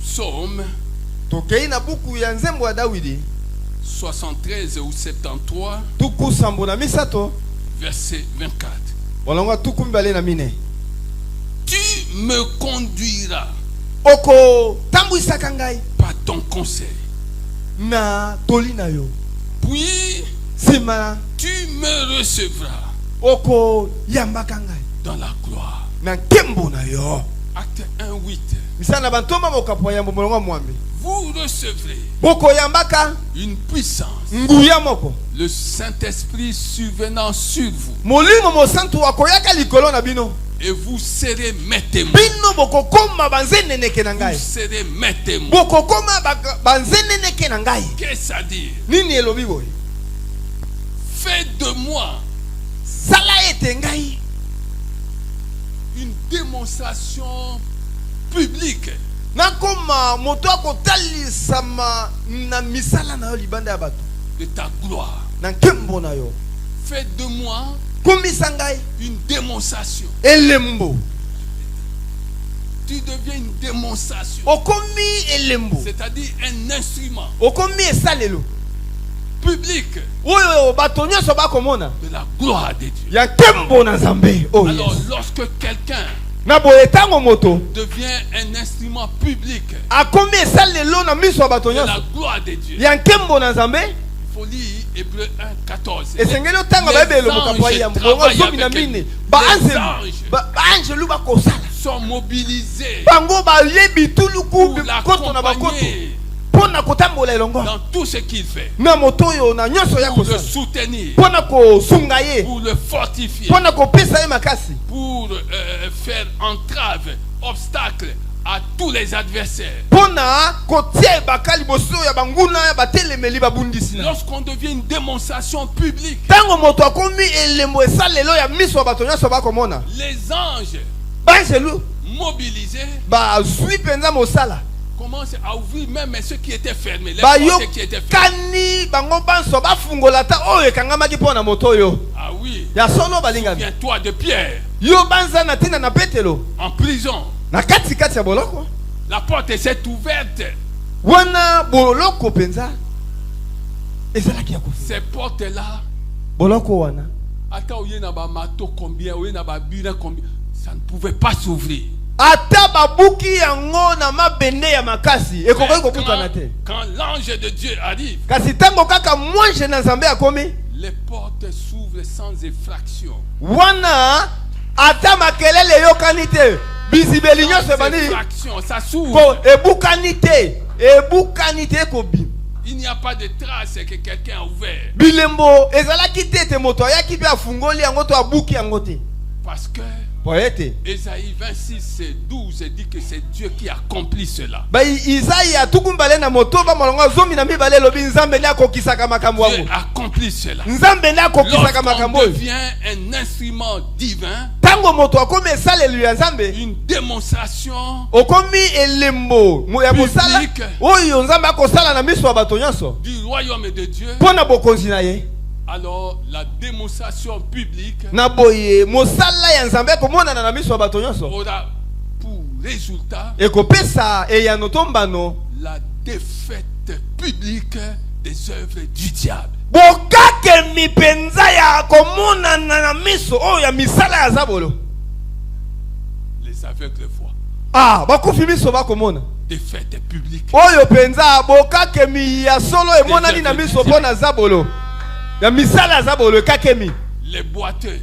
[SPEAKER 1] Psaume 73 ou 73, verset 24. Tu me conduiras par ton conseil. Puis tu me recevras dans la gloire. Acte 1:8.
[SPEAKER 3] misala na bantoma mokapo ya molongo mwambe
[SPEAKER 1] Vous recevrez
[SPEAKER 3] boko yambaka
[SPEAKER 1] une puissance,
[SPEAKER 3] nguya moko
[SPEAKER 1] le Saint-Esprit survenant sur vous,
[SPEAKER 3] molimo mosantu akoyaka likolo na bino
[SPEAKER 1] et vous serez mes témoins.
[SPEAKER 3] bino bokokoma banzeneneke na
[SPEAKER 1] Vous
[SPEAKER 3] ngai
[SPEAKER 1] serez mes témoins.
[SPEAKER 3] bokokoma banzeneneke na ngai.
[SPEAKER 1] Qu'est-ce à dire?
[SPEAKER 3] Nini elobi boye?
[SPEAKER 1] Faites de moi
[SPEAKER 3] Sala ete ngai
[SPEAKER 1] une démonstration publique
[SPEAKER 3] nakoma moto akotalisama na misala na yo libanda ya bato
[SPEAKER 1] de ta gloire.
[SPEAKER 3] na nkembo na yo.
[SPEAKER 1] Faites de moi
[SPEAKER 3] Komisa ngai
[SPEAKER 1] une démonstration.
[SPEAKER 3] elembo.
[SPEAKER 1] Tu deviens une démonstration,
[SPEAKER 3] Okomi elembo.
[SPEAKER 1] c'est-à-dire un instrument
[SPEAKER 3] Okomi esalelo.
[SPEAKER 1] public
[SPEAKER 3] Oyo bato nyonso bakomona
[SPEAKER 1] de la gloire de Dieu.
[SPEAKER 3] ya nkembo na Nzambe. Oh
[SPEAKER 1] Alors,
[SPEAKER 3] yes.
[SPEAKER 1] lorsque quelqu'un
[SPEAKER 3] Na boye tango moto
[SPEAKER 1] devient un instrument public
[SPEAKER 3] akomi esalelo na miso ya bato
[SPEAKER 1] de la
[SPEAKER 3] nyonso
[SPEAKER 1] gloire de Dieu,
[SPEAKER 3] ya nkembo na Nzambe.
[SPEAKER 1] il faut lire Hébreux 1:14.
[SPEAKER 3] Esengeli otanga bayebelo mokapo ya mbongo zomi na mine baanjelu bakosala
[SPEAKER 1] sont mobilisés
[SPEAKER 3] bango bayebi tuluku
[SPEAKER 1] pour
[SPEAKER 3] koto na bakoto
[SPEAKER 1] l'accompagner
[SPEAKER 3] mpona kotambola elongo
[SPEAKER 1] dans tout ce qu'il fait,
[SPEAKER 3] na moto oyo na nyonso ya
[SPEAKER 1] pour le
[SPEAKER 3] kosala
[SPEAKER 1] soutenir,
[SPEAKER 3] mpona kosunga ye
[SPEAKER 1] pour le fortifier,
[SPEAKER 3] mpona kopesa ye makasi
[SPEAKER 1] pour faire entrave, obstacle à tous les adversaires.
[SPEAKER 3] mpona kotia ebaka liboso ya banguna ya batelemeli babundisi na
[SPEAKER 1] Lorsqu'on devient une démonstration publique,
[SPEAKER 3] ntango moto akomi elembo esalelo ya miso ya bato nyonso bakomona
[SPEAKER 1] les anges
[SPEAKER 3] banjelu
[SPEAKER 1] mobilisés
[SPEAKER 3] bazwi mpenza mosala
[SPEAKER 1] commencent à ouvrir même ceux qui étaient fermés, les portes qui étaient fermées.
[SPEAKER 3] bayokani bango banso bafungola ta oyo ekangamaki mpo na moto oyo
[SPEAKER 1] Ah oui,
[SPEAKER 3] ya solo balingami
[SPEAKER 1] viens-toi de Pierre
[SPEAKER 3] yo banza na ntina na petelo
[SPEAKER 1] en prison.
[SPEAKER 3] na katikati ya boloko
[SPEAKER 1] La porte s'est ouverte.
[SPEAKER 3] wana boloko mpenza ezalaki ya kofi
[SPEAKER 1] Ces portes-là,
[SPEAKER 3] boloko wana
[SPEAKER 1] attends, il y a un mato combien, il y a un burin combien, ça ne pouvait pas s'ouvrir.
[SPEAKER 3] ata babuki yango na mabende ya makasi ekokoki kokutana te
[SPEAKER 1] Quand l'ange de Dieu arrive,
[SPEAKER 3] kasi ntango kaka mwanje na Nzambe akomi
[SPEAKER 1] les portes s'ouvrent sans effraction.
[SPEAKER 3] wana ata makelele eyokani te bizibeli nyonso
[SPEAKER 1] Sans
[SPEAKER 3] ebandi
[SPEAKER 1] effraction, ça
[SPEAKER 3] ko
[SPEAKER 1] s'ouvre.
[SPEAKER 3] ebukani te kobima
[SPEAKER 1] Il n'y a pas de trace que quelqu'un a ouvert.
[SPEAKER 3] bilembo ezalaki te ete moto ayaki mpe afungoli yango to abuki yango te
[SPEAKER 1] Parce que
[SPEAKER 3] po ete
[SPEAKER 1] Ésaïe 26:12 dit que c'est Dieu qui accomplit cela.
[SPEAKER 3] Isaïe atuku mbale na moto ba molongo zomi na mibale lobi Nzambe nde akokisaka makambo
[SPEAKER 1] Dieu
[SPEAKER 3] yango
[SPEAKER 1] accomplit cela.
[SPEAKER 3] Nzambe nde akokisaka makambo
[SPEAKER 1] Lorsqu'on
[SPEAKER 3] oyo
[SPEAKER 1] devient un instrument divin,
[SPEAKER 3] ntango moto akomi esalelo ya Nzambe
[SPEAKER 1] une démonstration
[SPEAKER 3] okomi elembo ya mosala
[SPEAKER 1] Public.
[SPEAKER 3] oyo Nzambe akosala na miso ya bato nyonso
[SPEAKER 1] du royaume de Dieu,
[SPEAKER 3] mpo na bokonzi na ye
[SPEAKER 1] alors la démonstration publique
[SPEAKER 3] na boye mosala ya Nzambe ekomonana na miso ya bato nyonso
[SPEAKER 1] aura pour résultat
[SPEAKER 3] ekopesa eyano to mbano
[SPEAKER 1] la défaite publique des œuvres du diable.
[SPEAKER 3] bokakemi mpenza ya komonana na miso oyo ya misala ya zabolo.
[SPEAKER 1] Les aveugles voient.
[SPEAKER 3] Bakufi miso bakomona
[SPEAKER 1] Défaite publique.
[SPEAKER 3] oyo mpenza bokakemi ya solo emonani na miso mpo na zabolo ya misala ya zabolo ekakemi.
[SPEAKER 1] Les boiteux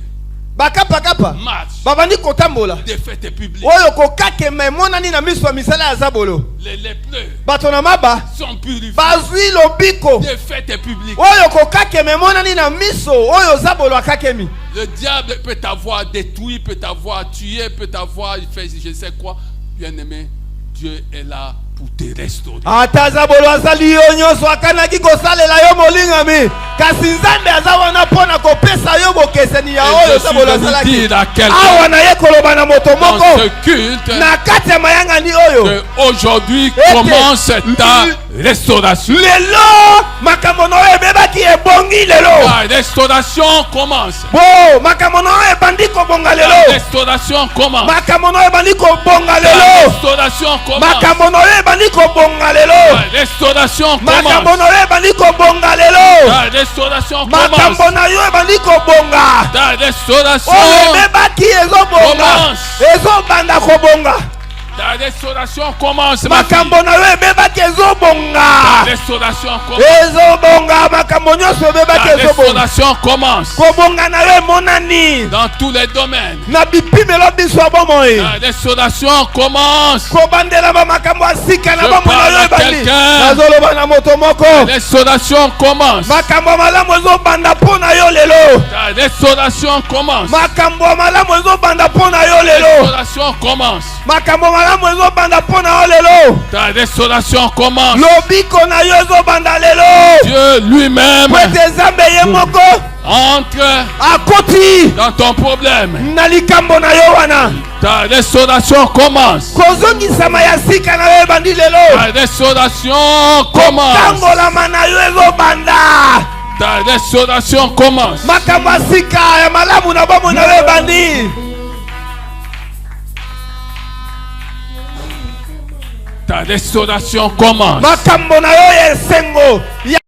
[SPEAKER 3] bakapakapa
[SPEAKER 1] marchent.
[SPEAKER 3] babandi kotambola
[SPEAKER 1] Défaite publique.
[SPEAKER 3] oyo kokakema emonani na miso ya misala ya zabolo.
[SPEAKER 1] Les lépreux
[SPEAKER 3] bato na maba
[SPEAKER 1] sont purifiés.
[SPEAKER 3] bazwi lobiko
[SPEAKER 1] Défaite publique.
[SPEAKER 3] oyo kokakema emonani na miso oyo zabolo akakemi.
[SPEAKER 1] Le diable peut t'avoir détruit, peut t'avoir tué, peut t'avoir fait je sais quoi. Bien-aimé, Dieu est là pour te restaurer.
[SPEAKER 3] ata zabolo azali yo nyonso akanaki kosalela yo molingami kasi Nzambe aza wana mpona kopesa yo bokeseni ya oyo zabolo azalaki. Awa na ye koloba na moto
[SPEAKER 1] Dans
[SPEAKER 3] moko
[SPEAKER 1] ce culte,
[SPEAKER 3] na kati ya mayangani oyo
[SPEAKER 1] aujourd'hui commence ta restauration.
[SPEAKER 3] lelo makambo na oyo ebebaki ebongi lelo.
[SPEAKER 1] La restauration commence.
[SPEAKER 3] bo makambo na oyo ebandi kobonga
[SPEAKER 1] La
[SPEAKER 3] lelo.
[SPEAKER 1] restauration commence.
[SPEAKER 3] makambo na oyo ebandi kobonga
[SPEAKER 1] La
[SPEAKER 3] lelo.
[SPEAKER 1] restauration commence.
[SPEAKER 3] makambo na oyo ebandi kobonga lelo.
[SPEAKER 1] La restauration
[SPEAKER 3] makambo
[SPEAKER 1] commence.
[SPEAKER 3] na oyo ebandi kobonga lelo.
[SPEAKER 1] La restauration
[SPEAKER 3] makambo
[SPEAKER 1] commence.
[SPEAKER 3] na yo ebandi kobonga.
[SPEAKER 1] La restauration
[SPEAKER 3] oyo ebebaki ezobonga
[SPEAKER 1] commence.
[SPEAKER 3] ezobanda kobonga.
[SPEAKER 1] Ta restauration commence, ma fille.
[SPEAKER 3] makambo na yo ebebaki
[SPEAKER 1] Ta
[SPEAKER 3] ezobonga
[SPEAKER 1] restauration commence.
[SPEAKER 3] ezobonga makambo nyonso ebebaki
[SPEAKER 1] Ta
[SPEAKER 3] ezobonga
[SPEAKER 1] restauration commence.
[SPEAKER 3] kobonga na yo emonani
[SPEAKER 1] Dans tous les domaines.
[SPEAKER 3] na bipimelo biso ya bomoi
[SPEAKER 1] Ta restauration commence.
[SPEAKER 3] kobandela bamakambo ya sika na
[SPEAKER 1] Je
[SPEAKER 3] bomoi na
[SPEAKER 1] parle
[SPEAKER 3] yo
[SPEAKER 1] à
[SPEAKER 3] ebandi
[SPEAKER 1] quelqu'un.
[SPEAKER 3] nazoloba na moto moko
[SPEAKER 1] Ta restauration commence.
[SPEAKER 3] makambo ya malamu ezobanda mpo na yo lelo
[SPEAKER 1] Ta restauration commence.
[SPEAKER 3] makambo ya malamu ezobanda mpo na yo
[SPEAKER 1] Ta
[SPEAKER 3] lelo
[SPEAKER 1] restauration commence.
[SPEAKER 3] makambo malamu ezobanda mpo na yo lelo
[SPEAKER 1] Ta restauration commence.
[SPEAKER 3] lobiko na yo ezobanda lelo
[SPEAKER 1] Dieu lui-même
[SPEAKER 3] po ete nzambe ye moko
[SPEAKER 1] entre
[SPEAKER 3] akoti
[SPEAKER 1] dans ton problème.
[SPEAKER 3] na likambo na yo wana
[SPEAKER 1] Ta restauration commence.
[SPEAKER 3] kozongisama ya sika na yo ebandi lelo
[SPEAKER 1] Ta restauration commence.
[SPEAKER 3] kotangolama na yo ezobanda
[SPEAKER 1] Ta restauration commence.
[SPEAKER 3] makambo ya sika ya malamu na bomoi na yo ebandi
[SPEAKER 1] Ta restauration commence.
[SPEAKER 3] makambo na yo ya esengo ya